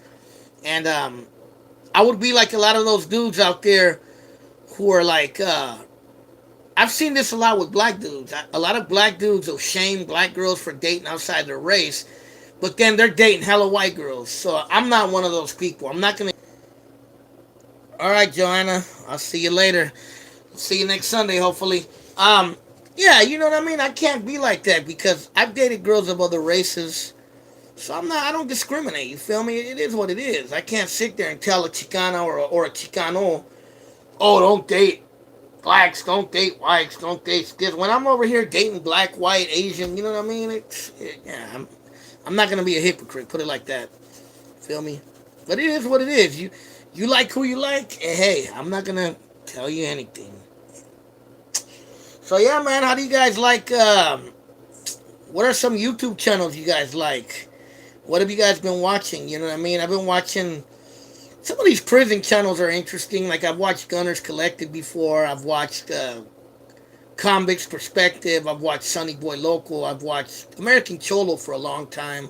Speaker 1: And I would be like a lot of those dudes out there who are like I've seen this a lot with black dudes. A lot of black dudes will shame black girls for dating outside their race, but then they're dating hella white girls. So I'm not one of those people. I'm not gonna. All right, Joanna. I'll see you later. See you next Sunday, hopefully. Yeah, you know what I mean. I can't be like that because I've dated girls of other races, so I don't discriminate. You feel me? It is what it is. I can't sit there and tell a Chicana or a Chicano, oh, don't date blacks, don't date whites, don't date this. When I'm over here dating black, white, Asian, you know what I mean? I'm not gonna be a hypocrite. Put it like that. Feel me? But it is what it is. You like who you like, and hey, I'm not gonna tell you anything. So yeah, man, how do you guys like? What are some YouTube channels you guys like? What have you guys been watching? You know what I mean? I've been watching some of these prison channels are interesting. Like I've watched Gunners Collective before. I've watched Convicts Perspective. I've watched Sunny Boy Local. I've watched American Cholo for a long time.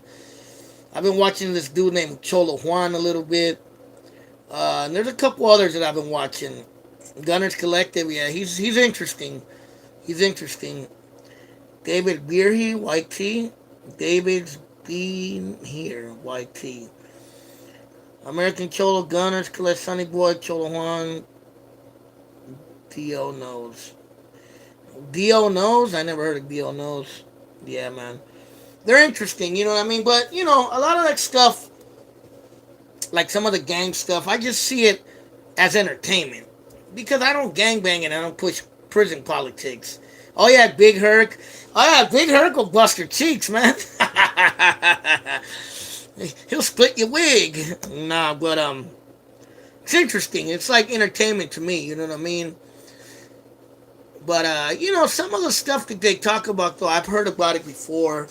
Speaker 1: I've been watching this dude named Cholo Juan a little bit. And there's a couple others that I've been watching. Gunners Collective, yeah, he's interesting. He's interesting. David Beerhe, White T. David's been here, White T. American Cholo Gunners, Colette Sunny Boy, Cholo Juan, Dio Knows. Dio Knows? I never heard of Dio Knows. Yeah, man. They're interesting, you know what I mean? But, you know, a lot of that stuff, like some of the gang stuff, I just see it as entertainment. Because I don't gangbang and I don't push prison politics. Oh, yeah, Big Herc. Oh, yeah, Big Herc will bust your cheeks, man. He'll split your wig. Nah, but, it's interesting. It's like entertainment to me, you know what I mean? But, you know, some of the stuff that they talk about, though, I've heard about it before.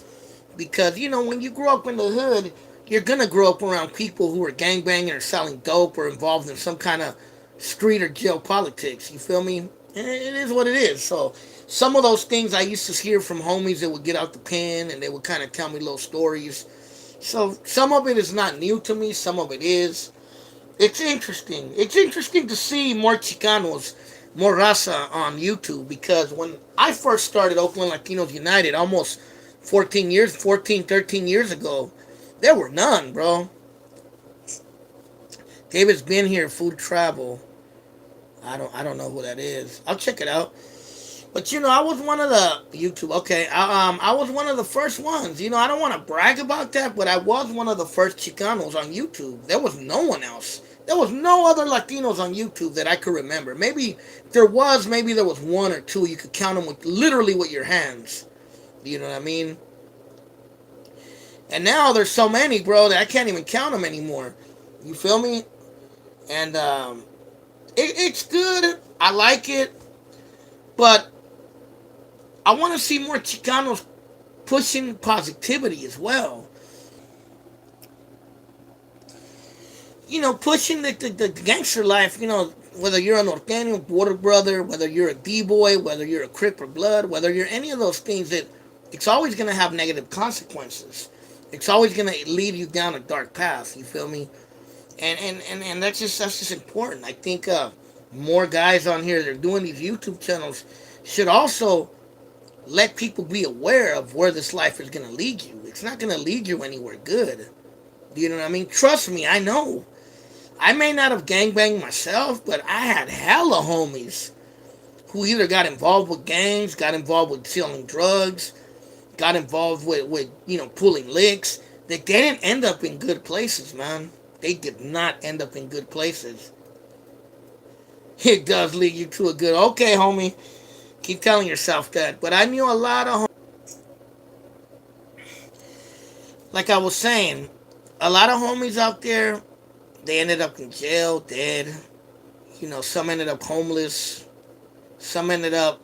Speaker 1: Because, you know, when you grow up in the hood, you're going to grow up around people who are gangbanging or selling dope or involved in some kind of street or jail politics. You feel me? And it is what it is. So, some of those things I used to hear from homies that would get out the pen and they would kind of tell me little stories. So, some of it is not new to me. Some of it is. It's interesting. It's interesting to see more Chicanos, more raza on YouTube because when I first started Oakland Latinos United almost 13 years ago, there were none, bro. David's been here, Food Travel. I don't know who that is. I'll check it out. But you know, I was one of the YouTube. Okay, I was one of the first ones. You know, I don't want to brag about that, but I was one of the first Chicanos on YouTube. There was no one else. There was no other Latinos on YouTube that I could remember. Maybe there was. Maybe there was one or two. You could count them with literally with your hands. You know what I mean? And now there's so many, bro, that I can't even count them anymore. You feel me? And it's good. I like it, but I want to see more Chicanos pushing positivity as well. You know, pushing the gangster life, you know, whether you're a Norteño, Border Brother, whether you're a D-Boy, whether you're a Crip or Blood, whether you're any of those things, that it's always going to have negative consequences. It's always going to lead you down a dark path, you feel me? And that's just important. I think more guys on here that are doing these YouTube channels should also let people be aware of where this life is going to lead you. It's not going to lead you anywhere good. You know what I mean? Trust me, I know. I may not have gangbanged myself, but I had hella homies who either got involved with gangs, got involved with selling drugs, got involved with you know, pulling licks, that they didn't end up in good places, man. They did not end up in good places. It does lead you to a good, okay, homie. Keep telling yourself that. But I knew a lot of, like I was saying, a lot of homies out there, they ended up in jail, dead. You know, some ended up homeless. Some ended up,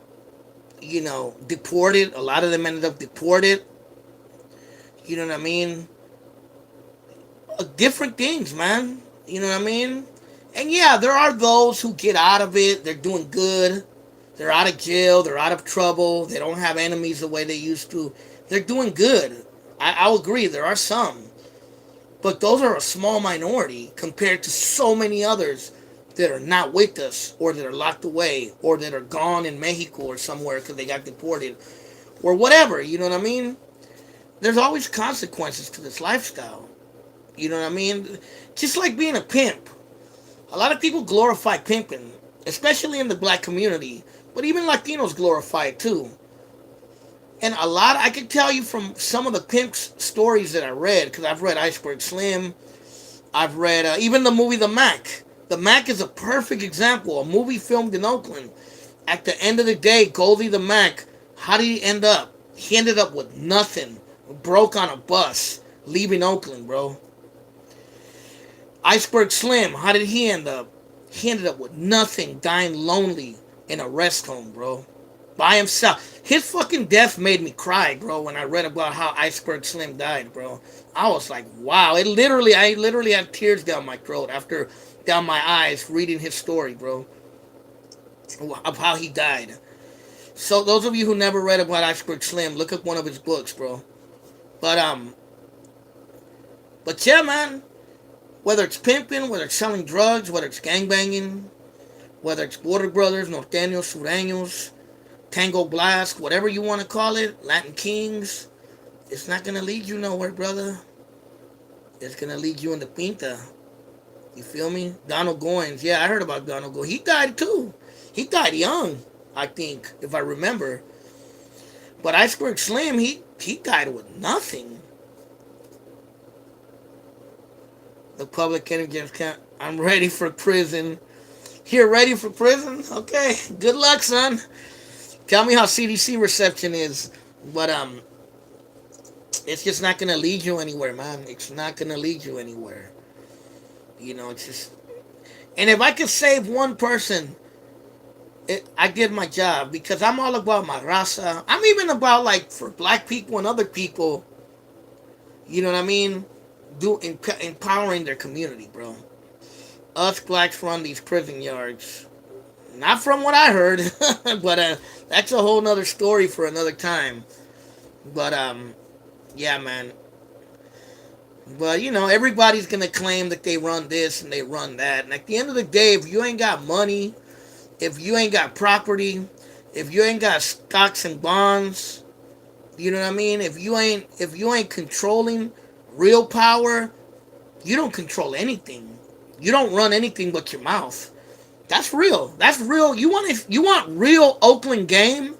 Speaker 1: you know, deported. A lot of them ended up deported. You know what I mean? Different things, man. You know what I mean? And yeah, there are those who get out of it. They're doing good. They're out of jail. They're out of trouble. They don't have enemies the way they used to. They're doing good. I'll agree. There are some. But those are a small minority compared to so many others that are not with us, or that are locked away, or that are gone in Mexico or somewhere because they got deported, or whatever. You know what I mean? There's always consequences to this lifestyle. You know what I mean? Just like being a pimp. A lot of people glorify pimping, especially in the black community. But even Latinos glorify it too. And a lot, I can tell you from some of the pimps stories that I read, because I've read Iceberg Slim. I've read even the movie The Mac. The Mac is a perfect example. A movie filmed in Oakland. At the end of the day, Goldie the Mac, how did he end up? He ended up with nothing. Broke on a bus. leaving Oakland, bro. Iceberg Slim, how did he end up? He ended up with nothing, dying lonely in a rest home, bro. By himself. His fucking death made me cry, bro, when I read about how Iceberg Slim died, bro. I was like, wow. I literally had tears down my throat after, down my eyes, reading his story, bro, of how he died. So those of you who never read about Iceberg Slim, look up one of his books, bro. But but yeah, man. Whether it's pimping, whether it's selling drugs, whether it's gangbanging, whether it's Border Brothers, Norteños, Sureños, Tango Blast, whatever you want to call it, Latin Kings, it's not gonna lead you nowhere, brother. It's gonna lead you into Pinta. You feel me? Donald Goines, yeah, I heard about Donald Goines. He died too. He died young, I think, if I remember. But Iceberg Slim, he died with nothing. The public enemy can't. I'm ready for prison. You're ready for prison? Okay. Good luck, son. Tell me how CDC reception is. But it's just not gonna lead you anywhere, man. It's not gonna lead you anywhere. You know, it's just. And if I could save one person, I did my job, because I'm all about my raza. I'm even about, like, for black people and other people. You know what I mean? Empowering their community, bro. Us blacks run these prison yards. Not from what I heard, but that's a whole nother story for another time. But yeah, man. But you know, everybody's gonna claim that they run this and they run that. And at the end of the day, if you ain't got money, if you ain't got property, if you ain't got stocks and bonds, you know what I mean? If you ain't controlling real power, you don't control anything. You don't run anything but your mouth. That's real. That's real. You want real Oakland game?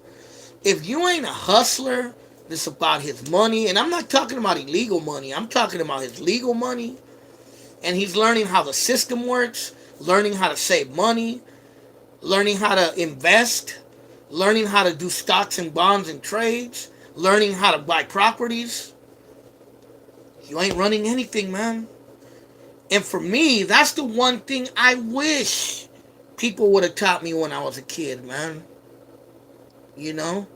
Speaker 1: If you ain't a hustler that's about his money, and I'm not talking about illegal money, I'm talking about his legal money, and he's learning how the system works, learning how to save money, learning how to invest, learning how to do stocks and bonds and trades, learning how to buy properties. You ain't running anything, man. And for me, that's the one thing I wish people would have taught me when I was a kid, man. You know?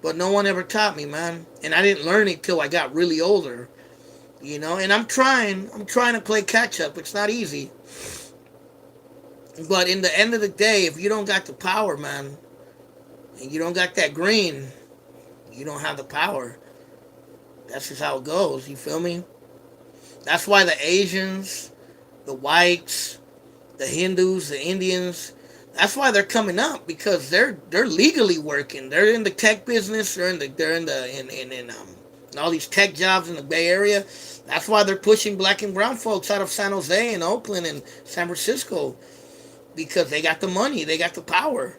Speaker 1: But no one ever taught me, man. And I didn't learn it till I got really older. You know? And I'm trying to play catch up. It's not easy. But in the end of the day, if you don't got the power, man, and you don't got that green, you don't have the power. That's just how it goes. You feel me? That's why the Asians, the whites, the Hindus, the Indians, that's why they're coming up, because they're legally working. They're in the tech business. They're in all these tech jobs in the Bay Area. That's why they're pushing black and brown folks out of San Jose and Oakland and San Francisco, because they got the money, they got the power.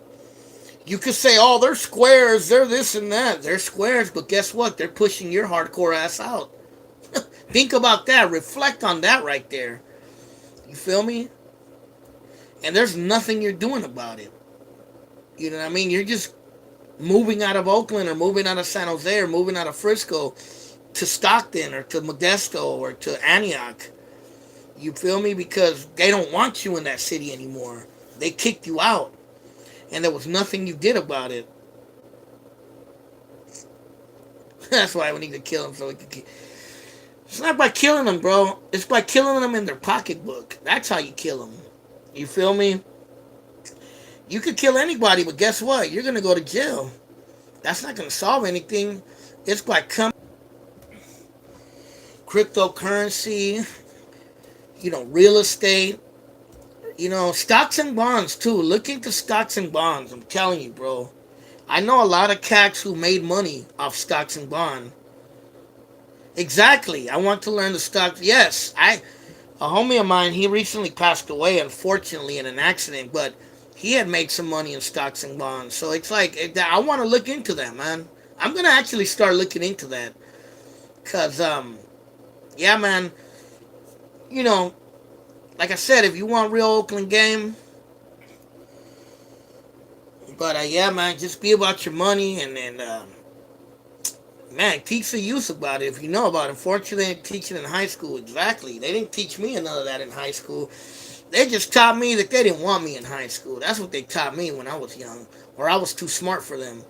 Speaker 1: You could say, oh, they're squares, they're this and that. They're squares, but guess what? They're pushing your hardcore ass out. Think about that. Reflect on that right there. You feel me? And there's nothing you're doing about it. You know what I mean? You're just moving out of Oakland or moving out of San Jose or moving out of Frisco to Stockton or to Modesto or to Antioch. You feel me? Because they don't want you in that city anymore. They kicked you out. And there was nothing you did about it. That's why we need to kill them so we can keep. It's not by killing them, bro. It's by killing them in their pocketbook. That's how you kill them. You feel me? You could kill anybody, but guess what? You're going to go to jail. That's not going to solve anything. It's by cryptocurrency, real estate, stocks and bonds too. Look into stocks and bonds. I'm telling you, bro. I know a lot of cats who made money off stocks and bonds. Exactly. I want to learn the stocks. Yes, a homie of mine, he recently passed away, unfortunately, in an accident, but he had made some money in stocks and bonds. So it's like, I want to look into that, man. I'm going to actually start looking into that. Because, yeah, man, like I said, if you want real Oakland game, but yeah, man, just be about your money and Man, teach the youth about it if you know about it. Unfortunately, they didn't teach it in high school. Exactly. They didn't teach me none of that in high school. They just taught me that they didn't want me in high school. That's what they taught me when I was young. Or I was too smart for them.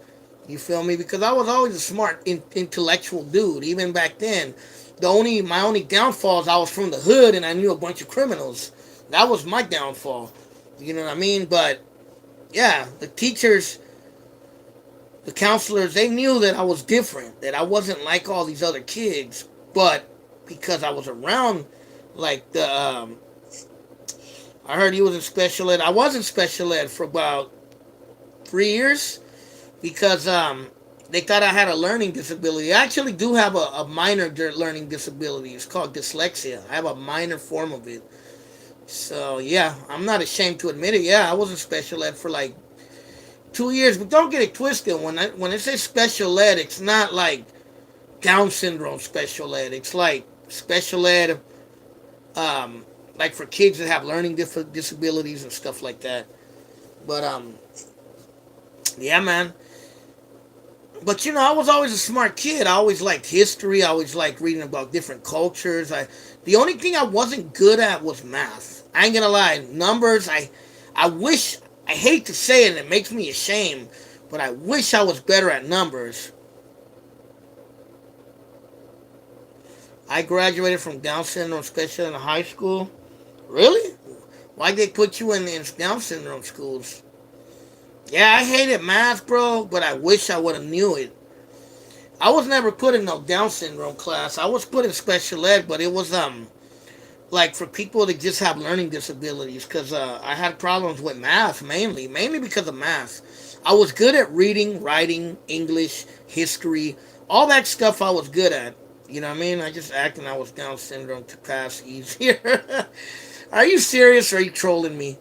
Speaker 1: You feel me? Because I was always a smart, intellectual dude. Even back then, my only downfall is I was from the hood and I knew a bunch of criminals. That was my downfall. You know what I mean? But yeah, the teachers, the counselors, they knew that I was different, that I wasn't like all these other kids. But because I was around, like I heard he was in special ed. I was in special ed for about 3 years because they thought I had a learning disability. I actually do have a minor learning disability. It's called dyslexia. I have a minor form of it. So yeah, I'm not ashamed to admit it. Yeah, I was in special ed for like 2 years, but don't get it twisted. When it says special ed, it's not like Down syndrome special ed. It's like special ed, like for kids that have learning disabilities and stuff like that. But yeah, man. But I was always a smart kid. I always liked history. I always liked reading about different cultures. The only thing I wasn't good at was math. I ain't gonna lie. Numbers. I wish. I hate to say it, and it makes me ashamed, but I wish I was better at numbers. I graduated from Down syndrome special in high school. Really? Why'd they put you in Down syndrome schools? Yeah, I hated math, bro, but I wish I would have knew it. I was never put in no Down syndrome class. I was put in special ed, but it was like for people that just have learning disabilities because I had problems with math mainly because of math. I was good at reading, writing, English, history, all that stuff I was good at. You know what I mean? I just acted I was Down syndrome to pass easier. Are you serious or are you trolling me?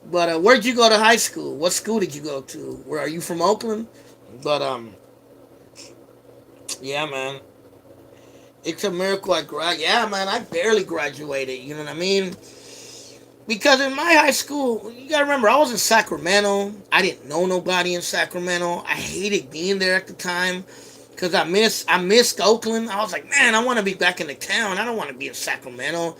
Speaker 1: But where'd you go to high school? What school did you go to? Where are you from Oakland? But yeah, man, it's a miracle I graduated. Yeah, man, I barely graduated. You know what I mean? Because in my high school, you gotta remember, I was in Sacramento. I didn't know nobody in Sacramento. I hated being there at the time because I missed Oakland. I was like, man, I want to be back in the town. I don't want to be in Sacramento.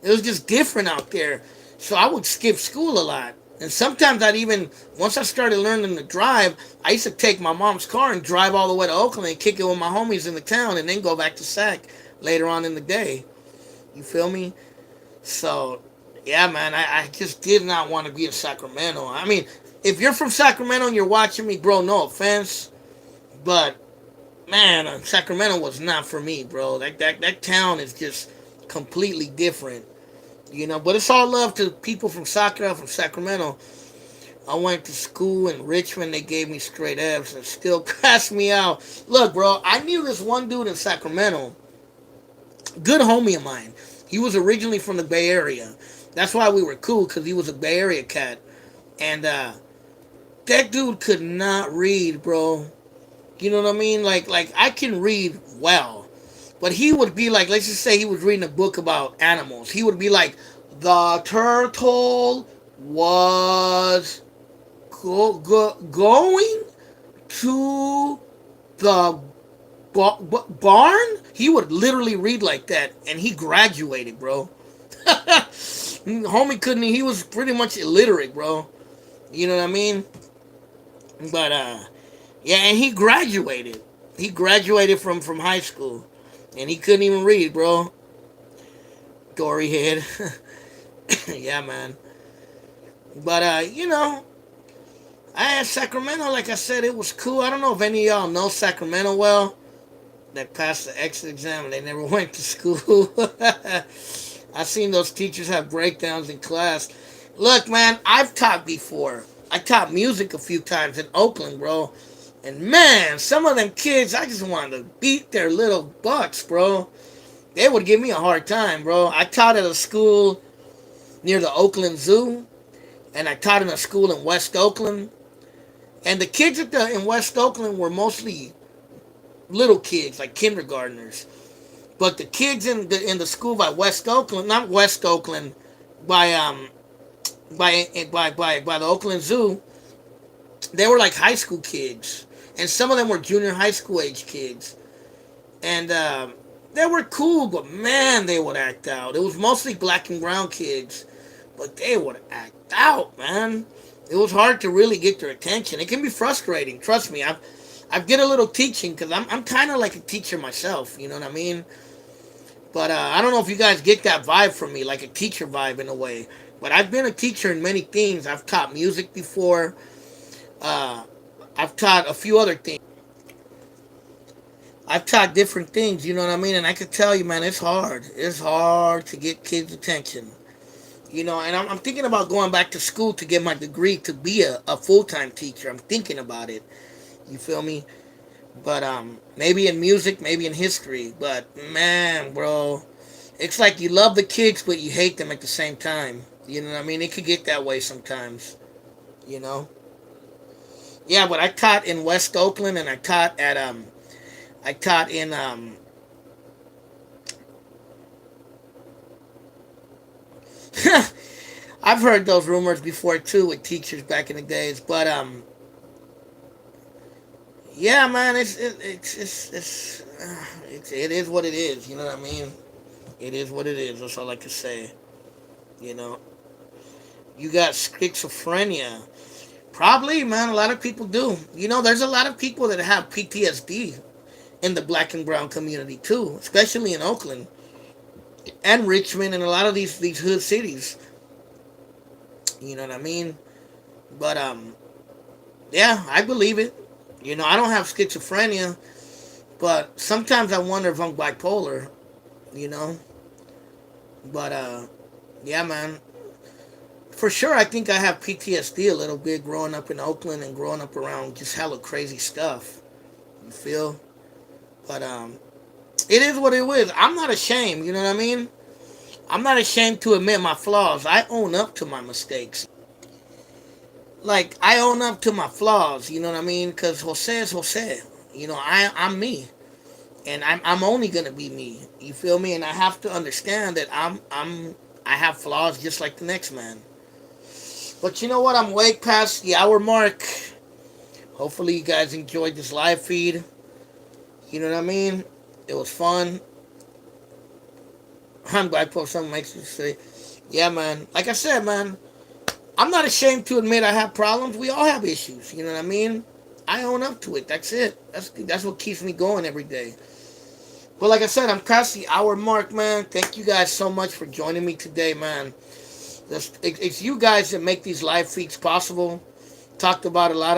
Speaker 1: It was just different out there. So I would skip school a lot. And sometimes once I started learning to drive, I used to take my mom's car and drive all the way to Oakland and kick it with my homies in the town and then go back to Sac later on in the day. You feel me? So, yeah, man, I just did not want to be in Sacramento. I mean, if you're from Sacramento and you're watching me, bro, no offense. But, man, Sacramento was not for me, bro. That town is just completely different. But it's all love to people from Sacramento. I went to school in Richmond. They gave me straight F's and still passed me out. Look, bro, I knew this one dude in Sacramento. Good homie of mine. He was originally from the Bay Area. That's why we were cool, because he was a Bay Area cat. And that dude could not read, bro. You know what I mean? Like I can read well. But he would be like, let's just say he was reading a book about animals. He would be like, the turtle was going to the barn. He would literally read like that, and he graduated, bro. Homie couldn't. He was pretty much illiterate, bro. You know what I mean? But yeah, and he graduated. He graduated from high school. And he couldn't even read, bro. Dory head. Yeah, man. But, I had Sacramento, like I said, it was cool. I don't know if any of y'all know Sacramento well. That passed the exit exam and they never went to school. I seen those teachers have breakdowns in class. Look, man, I've taught before. I taught music a few times in Oakland, bro. And man, some of them kids, I just wanted to beat their little butts, bro. They would give me a hard time, bro. I taught at a school near the Oakland Zoo, and I taught in a school in West Oakland. And the kids in West Oakland were mostly little kids, like kindergartners. But the kids in the school by West Oakland, not West Oakland, by the Oakland Zoo, they were like high school kids. And some of them were junior high school age kids. And they were cool, but man, they would act out. It was mostly black and brown kids, but they would act out, man. It was hard to really get their attention. It can be frustrating. Trust me, I've get a little teaching because I'm kind of like a teacher myself. You know what I mean? But I don't know if you guys get that vibe from me, like a teacher vibe in a way. But I've been a teacher in many things. I've taught music before. Uh, I've taught a few other things. I've taught different things, you know what I mean? And I could tell you, man, it's hard. It's hard to get kids' attention. You know, and I'm thinking about going back to school to get my degree to be a full time teacher. I'm thinking about it. You feel me? But maybe in music, maybe in history. But man, bro, it's like you love the kids, but you hate them at the same time. You know what I mean? It could get that way sometimes. You know? Yeah, but I taught in West Oakland, and I taught in I've heard those rumors before too with teachers back in the days, but yeah, man, it is what it is. You know what I mean? It is what it is. That's all I can say. You know, you got schizophrenia. Probably, man. A lot of people do. You know, there's a lot of people that have PTSD in the black and brown community too, especially in Oakland and Richmond and a lot of these hood cities. You know what I mean? But yeah, I believe it. You know, I don't have schizophrenia, but sometimes I wonder if I'm bipolar. You know, but yeah, man, for sure, I think I have PTSD a little bit growing up in Oakland and growing up around just hella crazy stuff. You feel? But it is what it is. I'm not ashamed. You know what I mean? I'm not ashamed to admit my flaws. I own up to my mistakes. Like I own up to my flaws. You know what I mean? Because Jose is Jose. You know, I'm me, and I'm only gonna be me. You feel me? And I have to understand that I have flaws just like the next man. But you know what? I'm way past the hour mark. Hopefully, you guys enjoyed this live feed. You know what I mean? It was fun. I'm glad for something makes you say, yeah, man. Like I said, man, I'm not ashamed to admit I have problems. We all have issues. You know what I mean? I own up to it. That's it. That's what keeps me going every day. But like I said, I'm past the hour mark, man. Thank you guys so much for joining me today, man. It's you guys that make these live feeds possible. Talked about a lot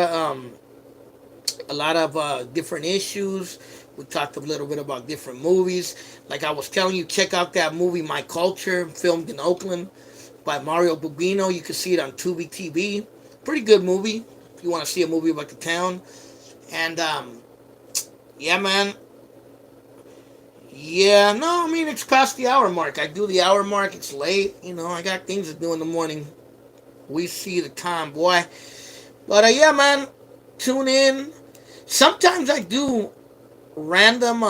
Speaker 1: of different issues. We talked a little bit about different movies. Like I was telling you, check out that movie My Culture, filmed in Oakland by Mario Bubino. You can see it on Tubi TV. Pretty good movie if you want to see a movie about the town. And yeah, man. Yeah, no, I mean it's past the hour mark. I do the hour mark. It's late. You know, I got things to do in the morning. We see the time, boy. But yeah, man, tune in. Sometimes I do random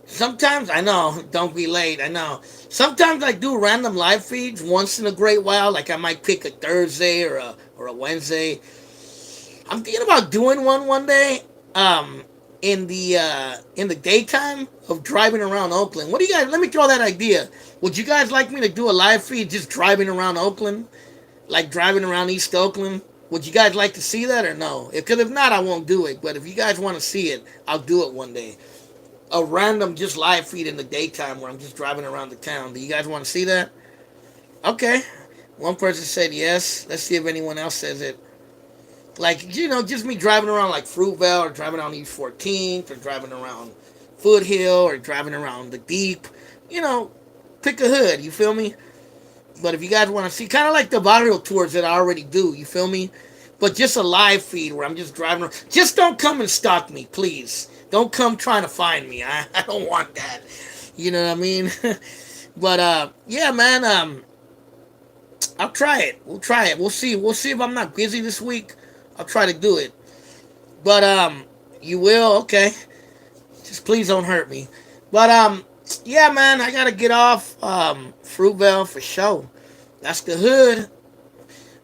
Speaker 1: sometimes I know, don't be late, I know. Sometimes I do random live feeds once in a great while, like I might pick a Thursday or a Wednesday. I'm thinking about doing one day in the daytime of driving around Oakland. What do you guys, let me throw that idea. Would you guys like me to do a live feed just driving around Oakland? Like driving around East Oakland? Would you guys like to see that or no? Because if not, I won't do it. But if you guys want to see it, I'll do it one day. A random just live feed in the daytime where I'm just driving around the town. Do you guys want to see that? Okay. One person said yes. Let's see if anyone else says it. Like, you know, just me driving around like Fruitvale or driving on East 14th or driving around Foothill or driving around the Deep. You know, pick a hood. You feel me? But if you guys want to see, kind of like the barrio tours that I already do, you feel me? But just a live feed where I'm just driving around. Just don't come and stalk me, please. Don't come trying to find me. I don't want that. You know what I mean? But yeah, man. I'll try it. We'll try it. We'll see. We'll see if I'm not busy this week. I'll try to do it. But you will. Okay. Just please don't hurt me. But yeah, man. I gotta get off. Fruitvale for sure. That's the hood.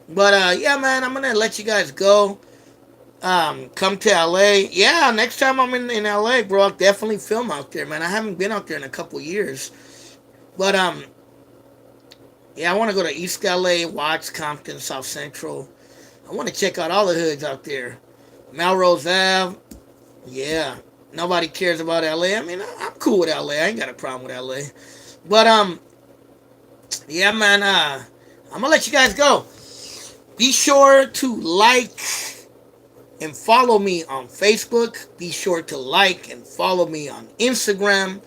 Speaker 1: But yeah, man. I'm gonna let you guys go. Come to LA. Yeah, next time I'm in LA, bro, I'll definitely film out there, man. I haven't been out there in a couple years. But yeah, I want to go to East LA, Watts, Compton, South Central. I want to check out all the hoods out there. Melrose Ave. Yeah. Nobody cares about LA. I mean, I'm cool with LA. I ain't got a problem with LA. But yeah, man. I'm gonna let you guys go. Be sure to like and follow me on Facebook. Be sure to like and follow me on Instagram.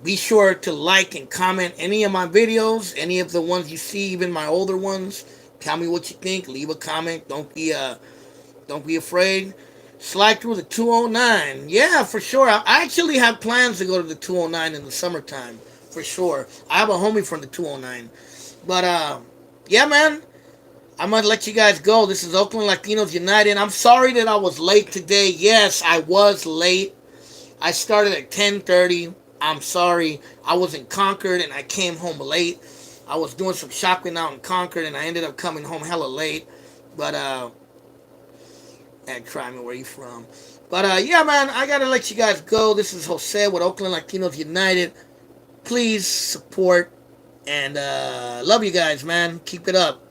Speaker 1: Be sure to like and comment any of my videos, any of the ones you see, even my older ones. Tell me what you think. Leave a comment. Don't be afraid. Slide through the 209. Yeah, for sure. I actually have plans to go to the 209 in the summertime. For sure. I have a homie from the 209. But yeah, man. I'm gonna let you guys go. This is Oakland Latinos United. I'm sorry that I was late today. Yes, I was late. I started at 10:30. I'm sorry. I was in Concord and I came home late. I was doing some shopping out in Concord and I ended up coming home hella late. But and try me, where you from? But yeah, man, I gotta let you guys go. This is Jose with Oakland Latinos United. Please support and love you guys, man. Keep it up.